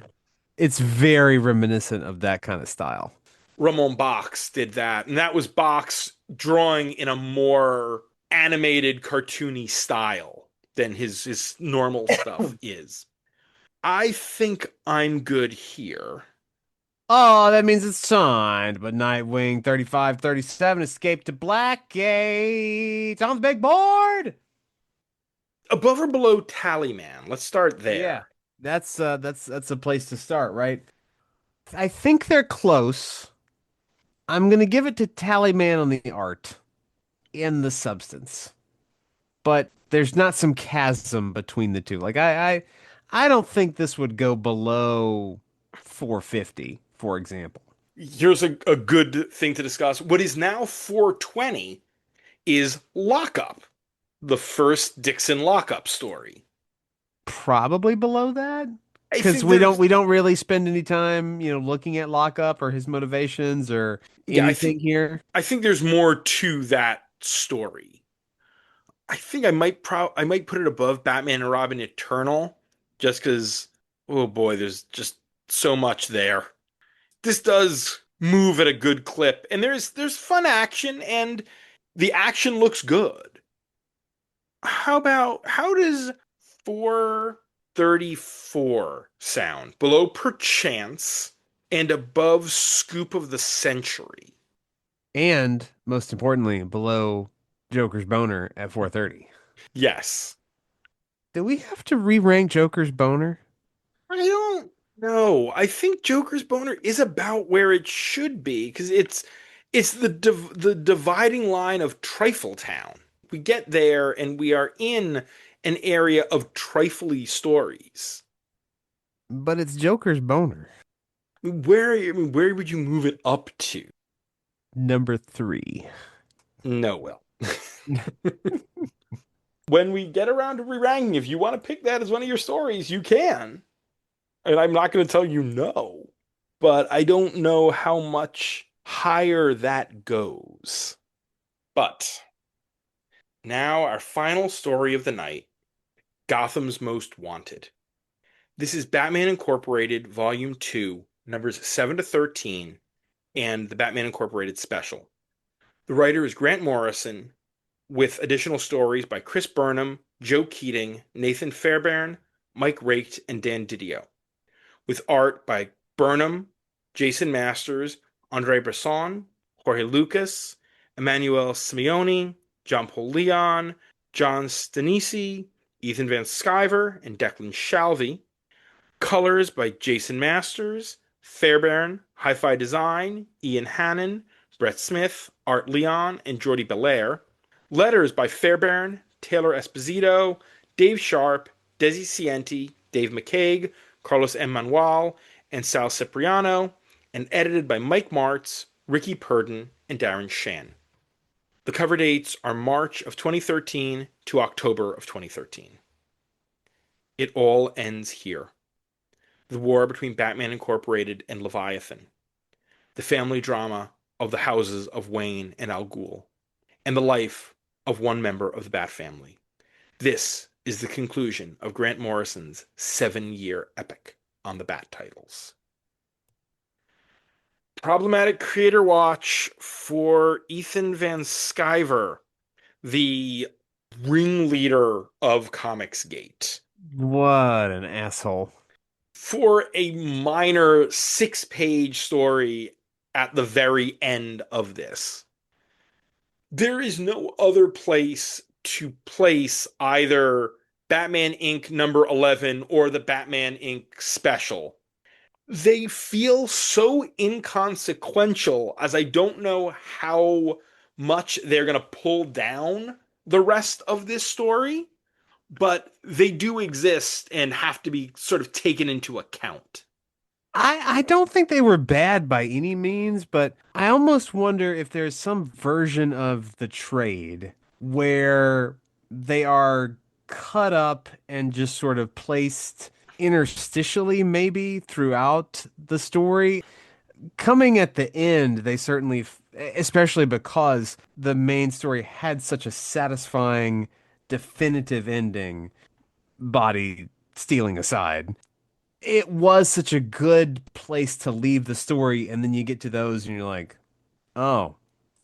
it's very reminiscent of that kind of style. Ramon Box did that, and that was Box drawing in a more animated, cartoony style than his normal stuff is. I think I'm good here. Oh, that means it's signed, but Nightwing 3537 escaped to Blackgate on the big board. Above or below Tallyman? Let's start Yeah. there. That's a place to start, right? I think they're close. I'm gonna give it to Tallyman on the art and the substance. But there's not some chasm between the two. I don't think this would go below 450, for example. Here's a good thing to discuss. What is now 420 is Lockup, the first Dixon lockup story. Probably below that. I Because think there's we don't really spend any time, looking at Lockup or his motivations or yeah, anything here. I think there's more to that story. I think I might put it above Batman and Robin Eternal just because oh boy, there's just so much there. This does move at a good clip and there's fun action and the action looks good. How does 434 sound? Below Perchance and above Scoop of the Century. And most importantly, below Joker's Boner at 430. Yes. Do we have to re-rank Joker's Boner? I don't know. I think Joker's Boner is about where it should be because it's the dividing line of Trifle Town. We get there and we are in an area of trifly stories. But it's Joker's Boner. Where would you move it up to? Number 3. No, Will. When we get around to re-ranking, if you want to pick that as one of your stories, you can. And I'm not going to tell you no. But I don't know how much higher that goes. But now our final story of the night, Gotham's Most Wanted. This is Batman Incorporated Volume 2, numbers 7 to 13, and the Batman Incorporated special. The writer is Grant Morrison, with additional stories by Chris Burnham, Joe Keating, Nathan Fairbairn, Mike Raked, and Dan Didio. With art by Burnham, Jason Masters, Andre Bresson, Jorge Lucas, Emmanuel Simeone, John Paul Leon, John Stanisi, Ethan Van Sciver, and Declan Shalvey. Colors by Jason Masters, Fairbairn, Hi-Fi Design, Ian Hannon, Brett Smith, Art Leon, and Jordi Belair. Letters by Fairbairn, Taylor Esposito, Dave Sharp, Desi Cienti, Dave McCaig, Carlos M. Manuel, and Sal Cipriano, and edited by Mike Martz, Ricky Purdon, and Darren Shan. The cover dates are March of 2013 to October of 2013. It all ends here. The war between Batman Incorporated and Leviathan. The family drama of the houses of Wayne and Al Ghul. And the life of one member of the Bat family. This is the conclusion of Grant Morrison's 7-year epic on the Bat titles. Problematic creator watch for Ethan Van Sciver, the ringleader of Comicsgate. What an asshole. For a minor 6-page story at the very end of this. There is no other place to place either Batman Inc. number 11 or the Batman Inc. special. They feel so inconsequential as I don't know how much they're going to pull down the rest of this story, but they do exist and have to be sort of taken into account. I don't think they were bad by any means, but I almost wonder if there's some version of the trade where they are cut up and just sort of placed interstitially, maybe throughout the story. Coming at the end, they certainly, especially because the main story had such a satisfying, definitive ending, body stealing aside. it was such a good place to leave the story, and then you get to those and you're like, oh,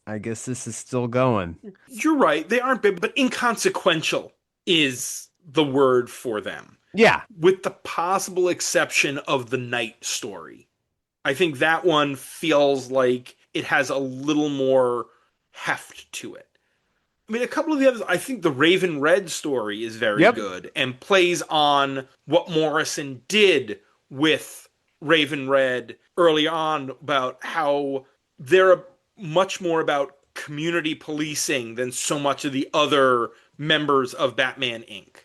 I guess this is still going. You're right, they aren't big, but inconsequential is the word for them, Yeah. with the possible exception of the Knight story. I think that one feels like it has a little more heft to it. I mean, a couple of the others, I think the Raven Red story is very Yep. good and plays on what Morrison did with Raven Red early on about how they're much more about community policing than so much of the other members of Batman Inc.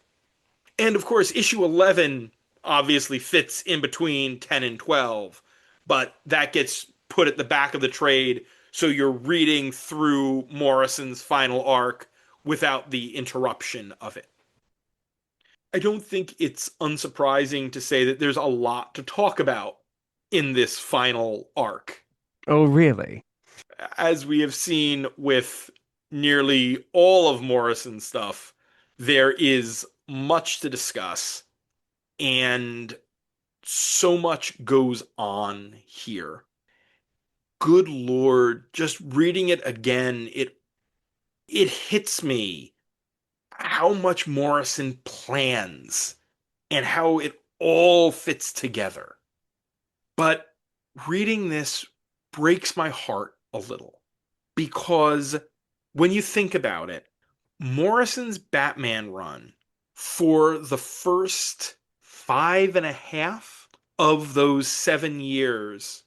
And of course, issue 11 obviously fits in between 10 and 12, but that gets put at the back of the trade. So you're reading through Morrison's final arc without the interruption of it. I don't think it's unsurprising to say that there's a lot to talk about in this final arc. Oh, really? As we have seen with nearly all of Morrison's stuff, there is much to discuss, and so much goes on here. Good Lord, just reading it again, it hits me how much Morrison plans and how it all fits together. But reading this breaks my heart a little because when you think about it, Morrison's Batman run for the first 5.5 of those 7 years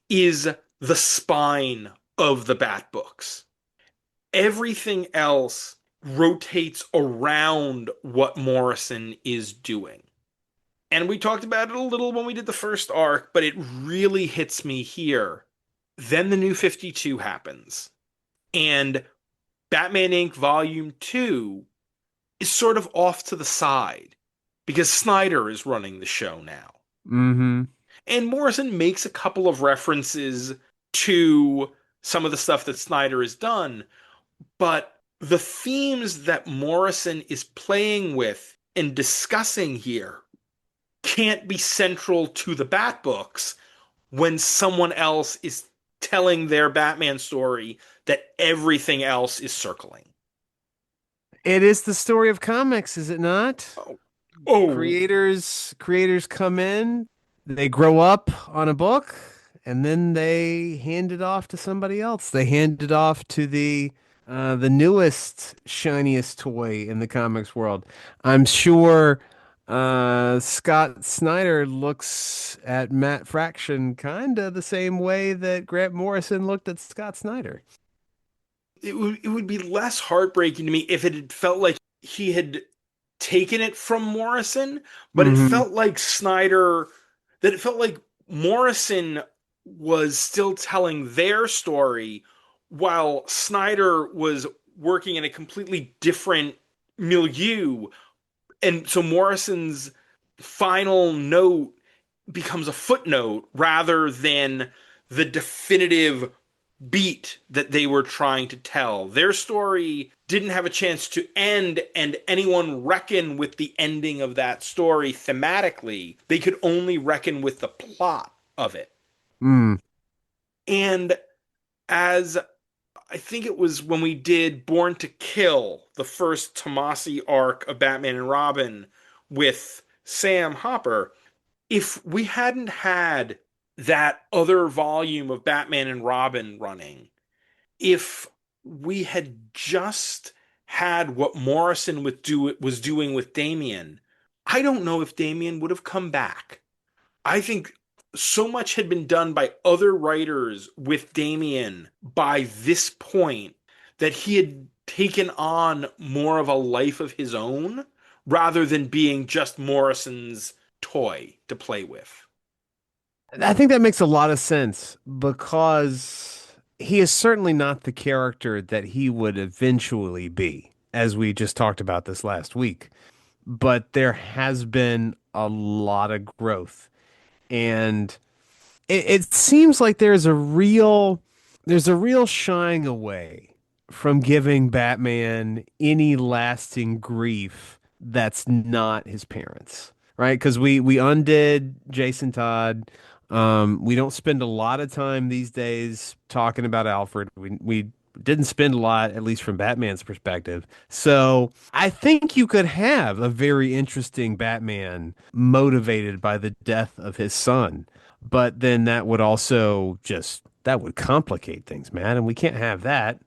is the spine of the Bat books. Everything else rotates around what Morrison is doing. And we talked about it a little when we did the first arc, but it really hits me here. Then the New 52 happens. And Batman Inc. Volume 2 is sort of off to the side because Snyder is running the show now. Mm-hmm. And Morrison makes a couple of references to some of the stuff that Snyder has done, but the themes that Morrison is playing with and discussing here can't be central to the Bat books when someone else is telling their Batman story that everything else is circling. It is the story of comics, is it not? Oh, oh, Creators come in, they grow up on a book, and then they hand it off to somebody else. They hand it off to the newest, shiniest toy in the comics world. I'm sure Scott Snyder looks at Matt Fraction kind of the same way that Grant Morrison looked at Scott Snyder. it would be less heartbreaking to me if it had felt like he had taken it from Morrison, but it Hmm. felt like that it felt like Morrison was still telling their story while Snyder was working in a completely different milieu. And so Morrison's final note becomes a footnote rather than the definitive beat that they were trying to tell. Their story didn't have a chance to end, and anyone reckon with the ending of that story thematically. They could only reckon with the plot of it. Mm. And as I think it was when we did Born to Kill, the first Tomasi arc of Batman and Robin with Sam Hopper, if we hadn't had that other volume of Batman and Robin running, if we had just had what Morrison was doing with Damian, I don't know if Damian would have come back. I think so much had been done by other writers with Damian by this point that he had taken on more of a life of his own rather than being just Morrison's toy to play with. I think that makes a lot of sense because he is certainly not the character that he would eventually be, as we just talked about this last week. But there has been a lot of growth. And it seems like there's a real shying away from giving Batman any lasting grief that's not his parents. right? Because we undid Jason Todd. We don't spend a lot of time these days talking about Alfred. We didn't spend a lot, at least from Batman's perspective. So I think you could have a very interesting Batman motivated by the death of his son. But then that would also just that would complicate things, man, and we can't have that.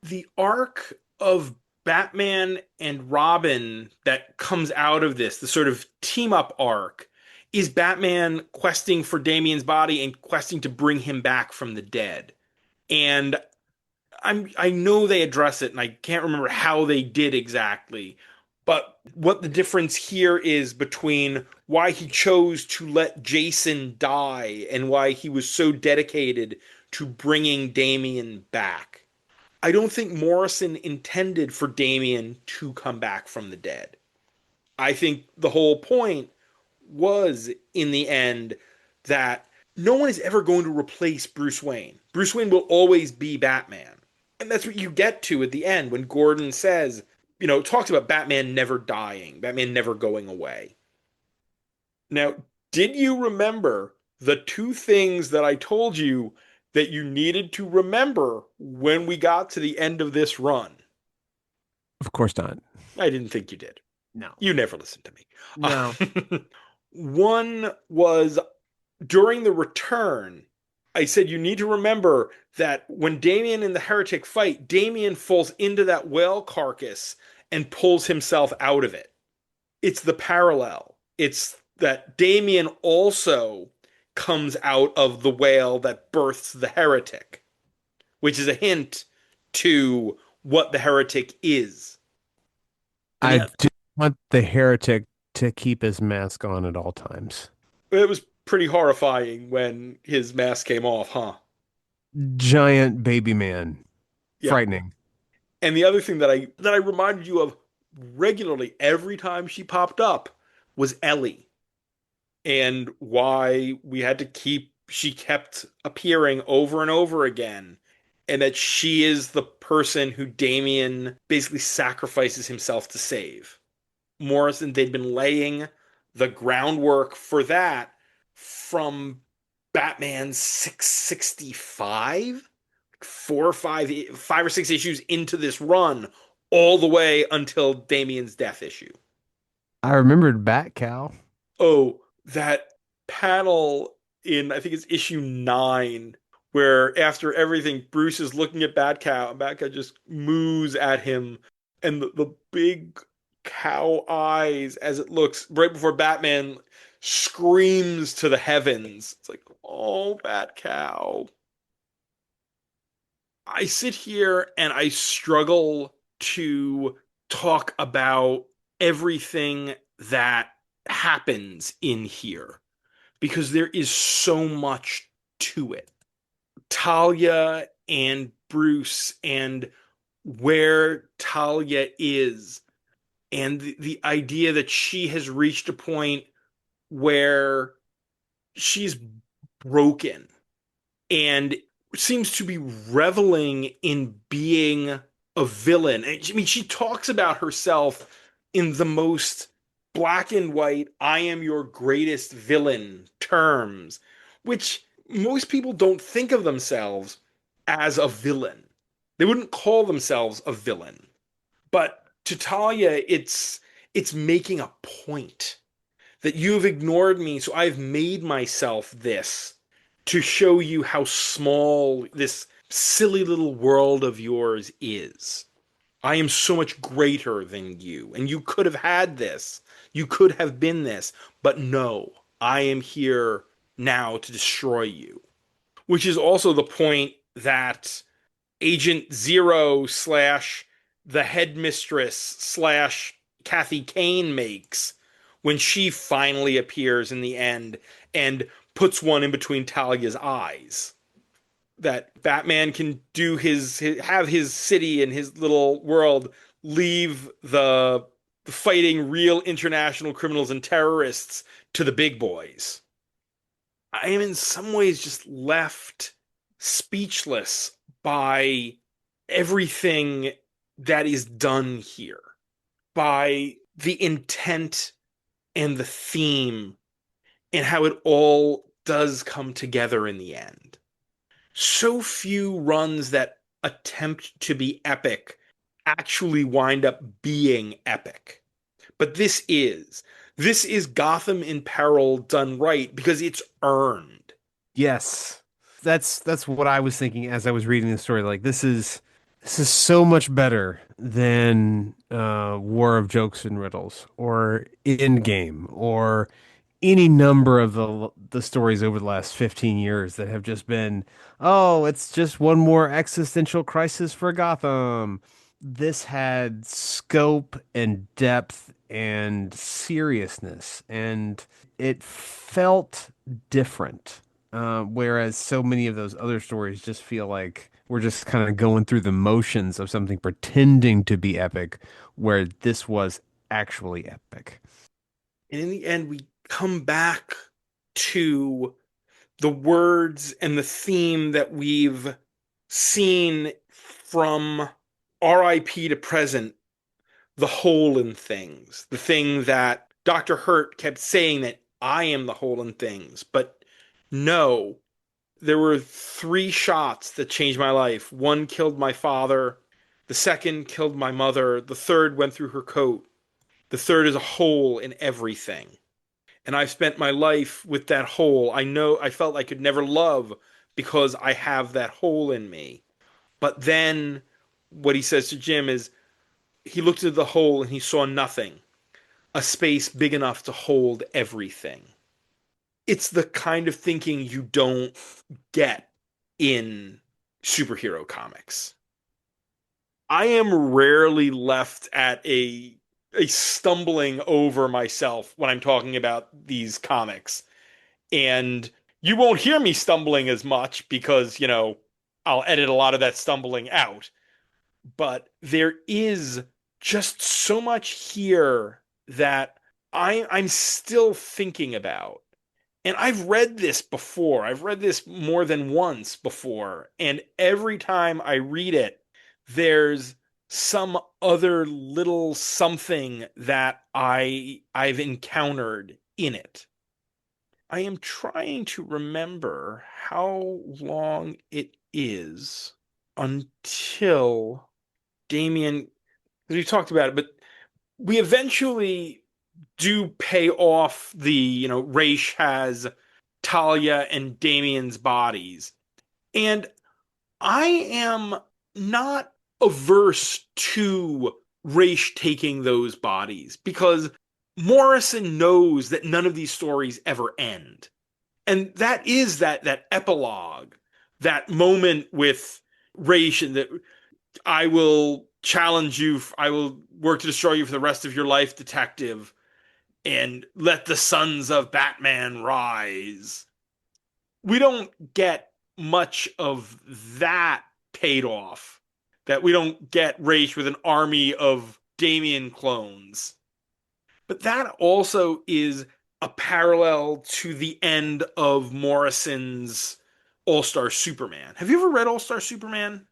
The arc of Batman and Robin that comes out of this, the sort of team up arc, is Batman questing for Damian's body and questing to bring him back from the dead. And I know they address it, and I can't remember how they did exactly. But what the difference here is between why he chose to let Jason die and why he was so dedicated to bringing Damian back. I don't think Morrison intended for Damian to come back from the dead. I think the whole point was, in the end, that no one is ever going to replace Bruce Wayne. Bruce Wayne will always be Batman. And that's what you get to at the end when Gordon says, talks about Batman never dying, Batman never going away. Now, did you remember the two things that I told you that you needed to remember when we got to the end of this run? Of course not. I didn't think you did. No. You never listened to me. No. One was during the return, I said you need to remember that when Damian and the heretic fight, Damian falls into that whale carcass and pulls himself out of it. It's the parallel. It's that Damian also comes out of the whale that births the heretic, which is a hint to what the heretic is. I do want the heretic to keep his mask on at all times. It was pretty horrifying when his mask came off, huh? Giant baby man. Yeah. Frightening. And the other thing that I reminded you of regularly every time she popped up was Ellie. And why she kept appearing over and over again. And that she is the person who Damian basically sacrifices himself to save. Morrison, they'd been laying the groundwork for that from Batman 665, five or six issues into this run, all the way until Damian's death issue. I remembered Batcow. Oh, that panel in, I think it's issue 9, where after everything, Bruce is looking at Batcow, and Batcow just moos at him, and the big cow eyes as it looks right before Batman screams to the heavens. It's like, oh, Batcow. I sit here and I struggle to talk about everything that happens in here because there is so much to it. Talia and Bruce and where Talia is and the idea that she has reached a point where she's broken and seems to be reveling in being a villain. I mean, she talks about herself in the most black and white, I am your greatest villain terms, which most people don't think of themselves as a villain. They wouldn't call themselves a villain. But to Talia, it's making a point that you've ignored me, so I've made myself this to show you how small this silly little world of yours is. I am so much greater than you, and you could have had this. You could have been this, but no, I am here now to destroy you. Which is also the point that Agent Zero / the headmistress / Kathy Kane makes when she finally appears in the end and puts one in between Talia's eyes. That Batman can do have his city and his little world leave the fighting real international criminals and terrorists to the big boys. I am in some ways just left speechless by everything that is done here, by the intent and the theme and how it all does come together in the end. So few runs that attempt to be epic actually wind up being epic. But this is. This is Gotham in Peril done right because it's earned. Yes. That's what I was thinking as I was reading the story. Like this is so much better than War of Jokes and Riddles or Endgame or any number of the stories over the last 15 years that have just been, oh, it's just one more existential crisis for Gotham. This had scope and depth and seriousness, and it felt different. Whereas so many of those other stories just feel like we're just kind of going through the motions of something pretending to be epic, where this was actually epic. And in the end, we come back to the words and the theme that we've seen from RIP to present, the hole in things, the thing that Dr. Hurt kept saying that I am the hole in things. But no, there were 3 shots that changed my life. One killed my father, the second killed my mother, the third went through her coat. The third is a hole in everything. And I've spent my life with that hole. I know I felt I could never love because I have that hole in me. But then what he says to Jim is he looked into the hole and he saw nothing, a space big enough to hold everything. It's the kind of thinking you don't get in superhero comics. I am rarely left at a stumbling over myself when I'm talking about these comics. And you won't hear me stumbling as much because, I'll edit a lot of that stumbling out. But there is just so much here that I'm still thinking about. And I've read this before. I've read this more than once before. And every time I read it, there's some other little something that I've encountered in it. I am trying to remember how long it is until Damian, because we talked about it, but we eventually do pay off Raish has Talia and Damian's bodies. And I am not averse to Raish taking those bodies because Morrison knows that none of these stories ever end. And that is that epilogue, that moment with Raish and that I will challenge you, I will work to destroy you for the rest of your life, detective, and let the sons of Batman rise. We don't get much of that paid off. That we don't get Raish with an army of Damian clones. But that also is a parallel to the end of Morrison's All-Star Superman. Have you ever read All-Star Superman?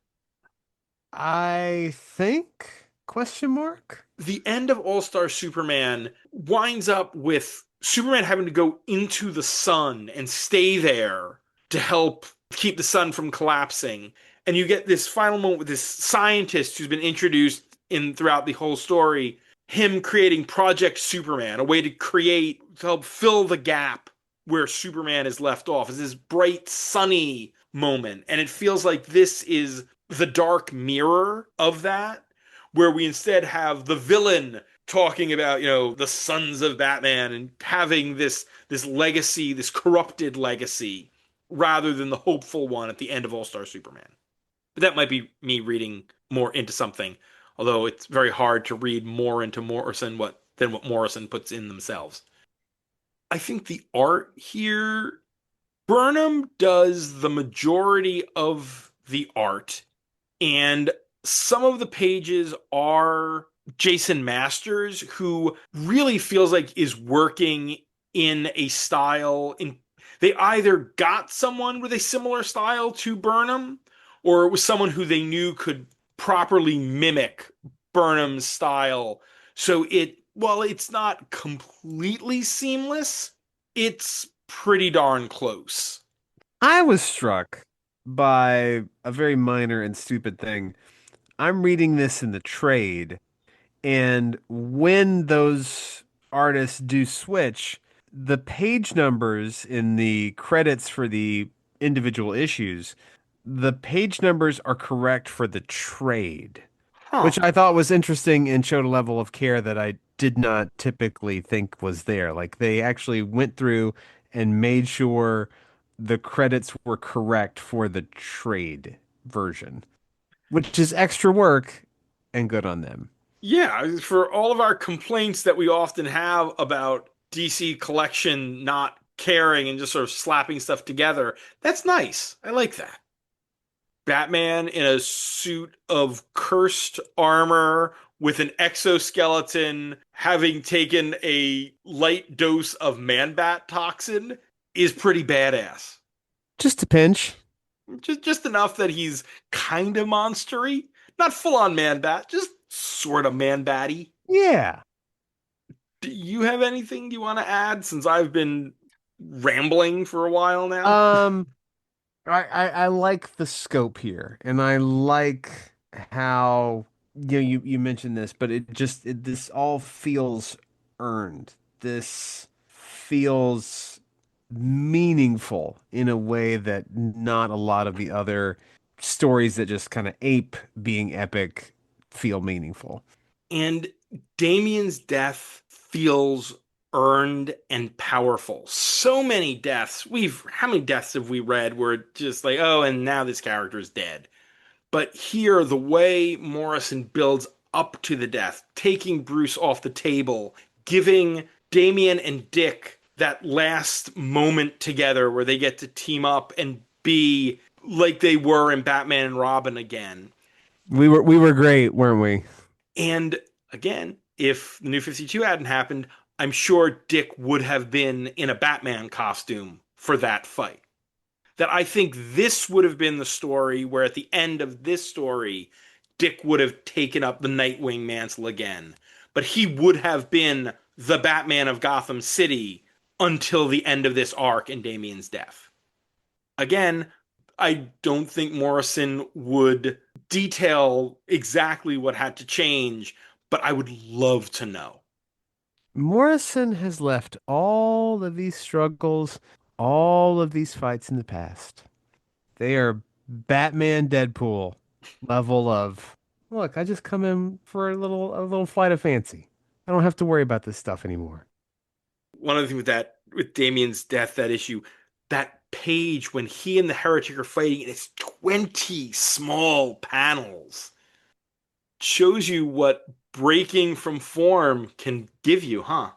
I think question mark. The end of All-Star Superman winds up with Superman having to go into the sun and stay there to help keep the sun from collapsing. And you get this final moment with this scientist who's been introduced in throughout the whole story, him creating Project Superman, a way to help fill the gap where Superman is left off. It's this bright, sunny moment. And it feels like this is the dark mirror of that, where we instead have the villain talking about, the sons of Batman and having this legacy, this corrupted legacy, rather than the hopeful one at the end of All-Star Superman. But that might be me reading more into something, although it's very hard to read more into Morrison than what Morrison puts in themselves. I think the art here, Burnham does the majority of the art, and some of the pages are Jason Masters, who really feels like is working in a style. They either got someone with a similar style to Burnham, or it was someone who they knew could properly mimic Burnham's style. So it while it's not completely seamless, it's pretty darn close. I was struck by a very minor and stupid thing. I'm reading this in the trade, and when those artists do switch, the page numbers in the credits for the individual issues, the page numbers are correct for the trade, Huh. which I thought was interesting and showed a level of care that I did not typically think was there. Like they actually went through and made sure the credits were correct for the trade version, which is extra work and good on them. Yeah, for all of our complaints that we often have about DC collection not caring and just sort of slapping stuff together, that's nice. I like that. Batman in a suit of cursed armor with an exoskeleton having taken a light dose of man-bat toxin is pretty badass. Just a pinch. Just enough that he's kind of monstery, not full on man-bat, just sort of man-batty. Yeah. Do you have anything you want to add since I've been rambling for a while now? Um, I like the scope here, and I like how you mentioned this, but this all feels earned. This feels meaningful in a way that not a lot of the other stories that just kind of ape being epic feel meaningful. And Damien's death feels earned and powerful. So many deaths. How many deaths have we read where it's just like, oh, and now this character is dead? But here, the way Morrison builds up to the death, taking Bruce off the table, giving Damien and Dick that last moment together where they get to team up and be like they were in Batman and Robin again. We were great, weren't we? And again, if the New 52 hadn't happened, I'm sure Dick would have been in a Batman costume for that fight. That I think this would have been the story where at the end of this story, Dick would have taken up the Nightwing mantle again. But he would have been the Batman of Gotham City until the end of this arc and Damien's death. Again, I don't think Morrison would detail exactly what had to change, but I would love to know. Morrison has left all of these struggles, all of these fights in the past. They are Batman Deadpool level of, look, I just come in for a little flight of fancy. I don't have to worry about this stuff anymore. One other thing with Damien's death, that issue, that page when he and the Heretic are fighting, and it's 20 small panels. Shows you what breaking from form can give you, huh?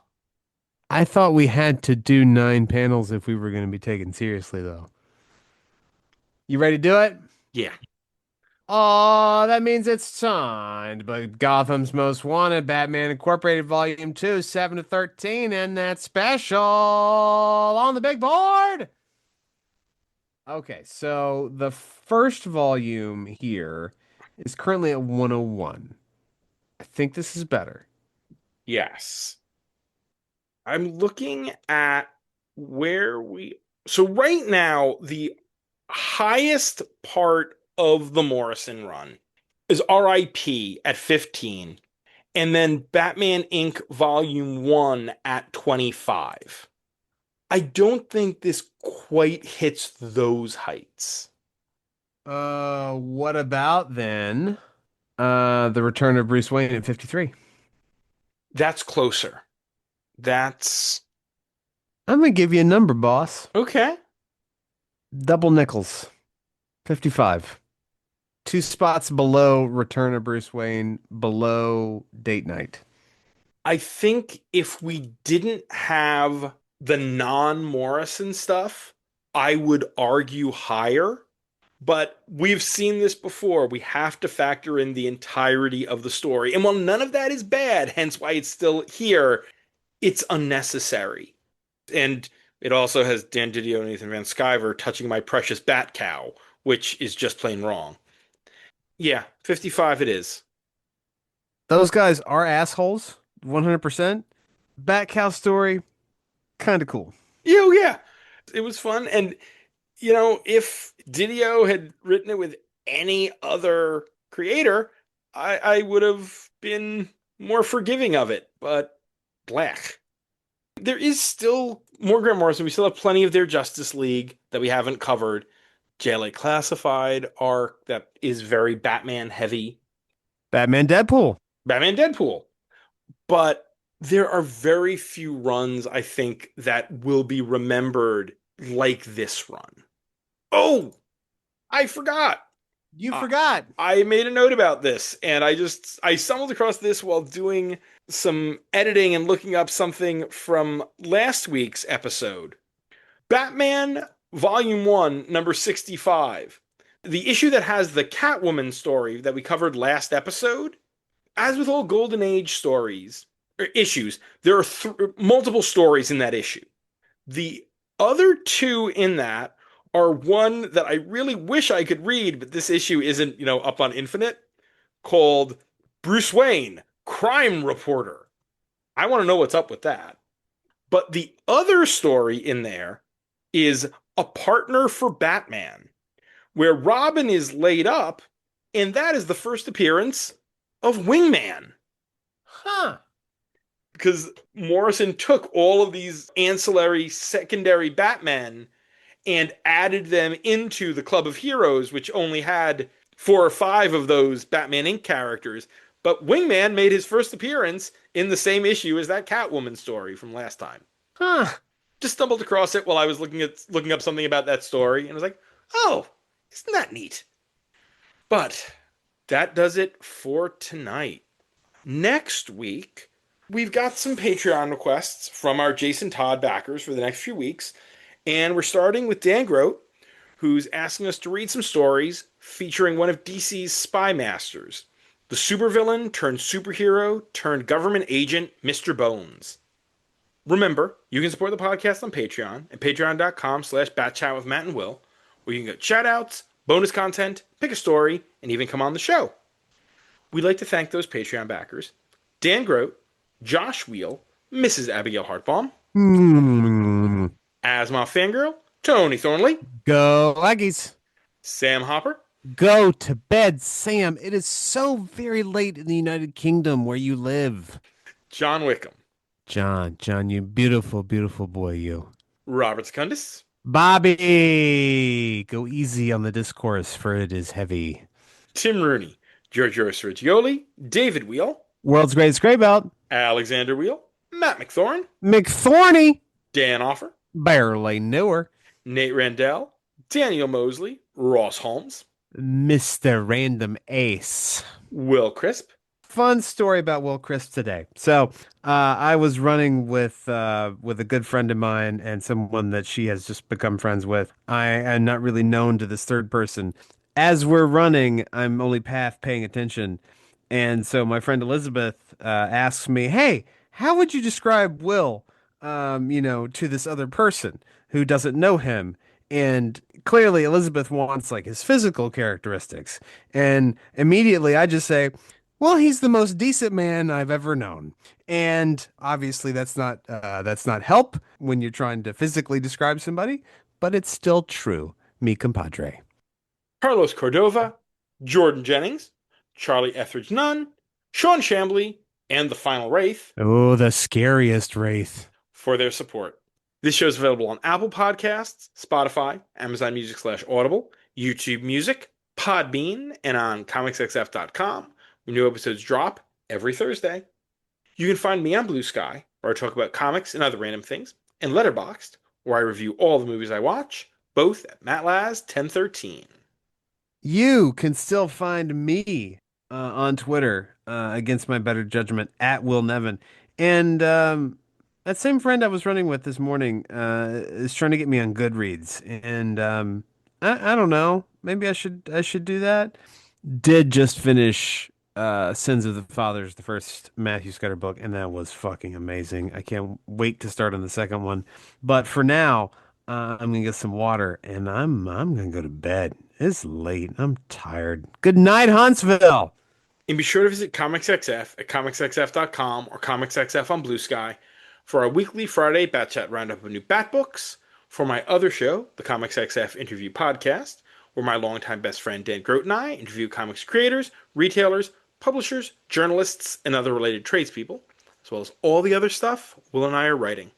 I thought we had to do 9 panels if we were going to be taken seriously, though. You ready to do it? Yeah. Oh, that means it's signed by Gotham's Most Wanted, Batman Incorporated Volume 2, 7 to 13, and that special on the big board. Okay, so the first volume here is currently at 101. I think this is better. Yes. I'm looking at where we. So, right now, the highest part of the Morrison run is RIP at 15, and then Batman Inc. Volume 1 at 25. I don't think this quite hits those heights. What about then the return of Bruce Wayne at 53? That's closer. That's I'm gonna give you a number, boss. okay. Double nickels, 55. 2 spots below Return of Bruce Wayne, below Date Night. I think if we didn't have the non-Morrison stuff, I would argue higher. But we've seen this before. We have to factor in the entirety of the story. And while none of that is bad, hence why it's still here, it's unnecessary. And it also has Dan Didio and Nathan Van Sciver touching my precious bat cow, which is just plain wrong. Yeah, 55 it is. Those guys are assholes, 100%. Bat Cow story, kind of cool. Yeah, it was fun. And, if Didio had written it with any other creator, I would have been more forgiving of it. But black. There is still more Grant Morrison. We still have plenty of their Justice League that we haven't covered. JLA Classified arc that is very Batman heavy. Batman Deadpool. Batman Deadpool. But there are very few runs, I think, that will be remembered like this run. Oh, I forgot. You forgot. I made a note about this, and I stumbled across this while doing some editing and looking up something from last week's episode. Batman Volume 1, number 65. The issue that has the Catwoman story that we covered last episode. As with all Golden Age stories, or issues, there are multiple stories in that issue. The other two in that are one that I really wish I could read, but this issue isn't, up on Infinite, called Bruce Wayne, Crime Reporter. I want to know what's up with that. But the other story in there is A Partner for Batman, where Robin is laid up, and that is the first appearance of Wingman. Huh. Because Morrison took all of these ancillary secondary Batmen and added them into the Club of Heroes, which only had 4 or 5 of those Batman Inc. characters. But Wingman made his first appearance in the same issue as that Catwoman story from last time. Huh. Just stumbled across it while I was looking up something about that story, and I was like, oh, isn't that neat? But that does it for tonight. Next week, we've got some Patreon requests from our Jason Todd backers for the next few weeks. And we're starting with Dan Grote, who's asking us to read some stories featuring one of DC's spy masters, the supervillain turned superhero turned government agent, Mr. Bones. Remember, you can support the podcast on Patreon at patreon.com/batchat with Matt and Will, where you can get shoutouts, bonus content, pick a story, and even come on the show. We'd like to thank those Patreon backers: Dan Grote, Josh Wheel, Mrs. Abigail Hartbaum, Asma Fangirl, Tony Thornley, Go Aggies. Sam Hopper, Go to bed, Sam. It is so very late in the United Kingdom where you live. John Wickham, John, you beautiful, beautiful boy, you. Robert Secundus, Bobby, go easy on the discourse, for it is heavy. Tim Rooney, Giorgio Sergioli, David Wheel, World's Greatest Gray Belt, Alexander Wheel, Matt McThorne, McThorny, Dan Offer, barely newer, Nate Randell, Daniel Mosley, Ross Holmes, Mr. Random Ace. Will Crisp, Fun story about Will Crisp today. So I was running with a good friend of mine and someone that she has just become friends with. I am not really known to this third person. As we're running, I'm only half paying attention. And so my friend Elizabeth asks me, "Hey, how would you describe Will, to this other person who doesn't know him?" And clearly Elizabeth wants like his physical characteristics. And immediately I just say, well, he's the most decent man I've ever known. And obviously that's not help when you're trying to physically describe somebody, but it's still true. Mi compadre. Carlos Cordova, Jordan Jennings, Charlie Etheridge Nunn, Sean Shambly, and The Final Wraith Oh, the scariest wraith. for their support. This show is available on Apple Podcasts, Spotify, Amazon Music/Audible, YouTube Music, Podbean, and on comicsxf.com, where new episodes drop every Thursday. You can find me on Blue Sky, where I talk about comics and other random things, and Letterboxd, where I review all the movies I watch, both at MattLaz1013. You can still find me on Twitter against my better judgment at Will Nevin. And that same friend I was running with this morning is trying to get me on Goodreads. And I don't know. Maybe I should do that. Did just finish Sins of the Fathers, the first Matthew Scudder book, and that was fucking amazing. I can't wait to start on the second one. But for now, I'm gonna get some water and I'm gonna go to bed. It's late. I'm tired. Good night, Huntsville. And be sure to visit ComicsXF at comicsxf.com or ComicsXF on Blue Sky for our weekly Friday BatChat roundup of new Bat books, for my other show, the ComicsXF Interview Podcast, where my longtime best friend Dan Grote and I interview comics creators, retailers, publishers, journalists, and other related tradespeople, as well as all the other stuff Will and I are writing.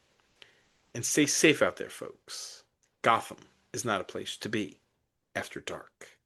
And stay safe out there, folks. Gotham is not a place to be after dark.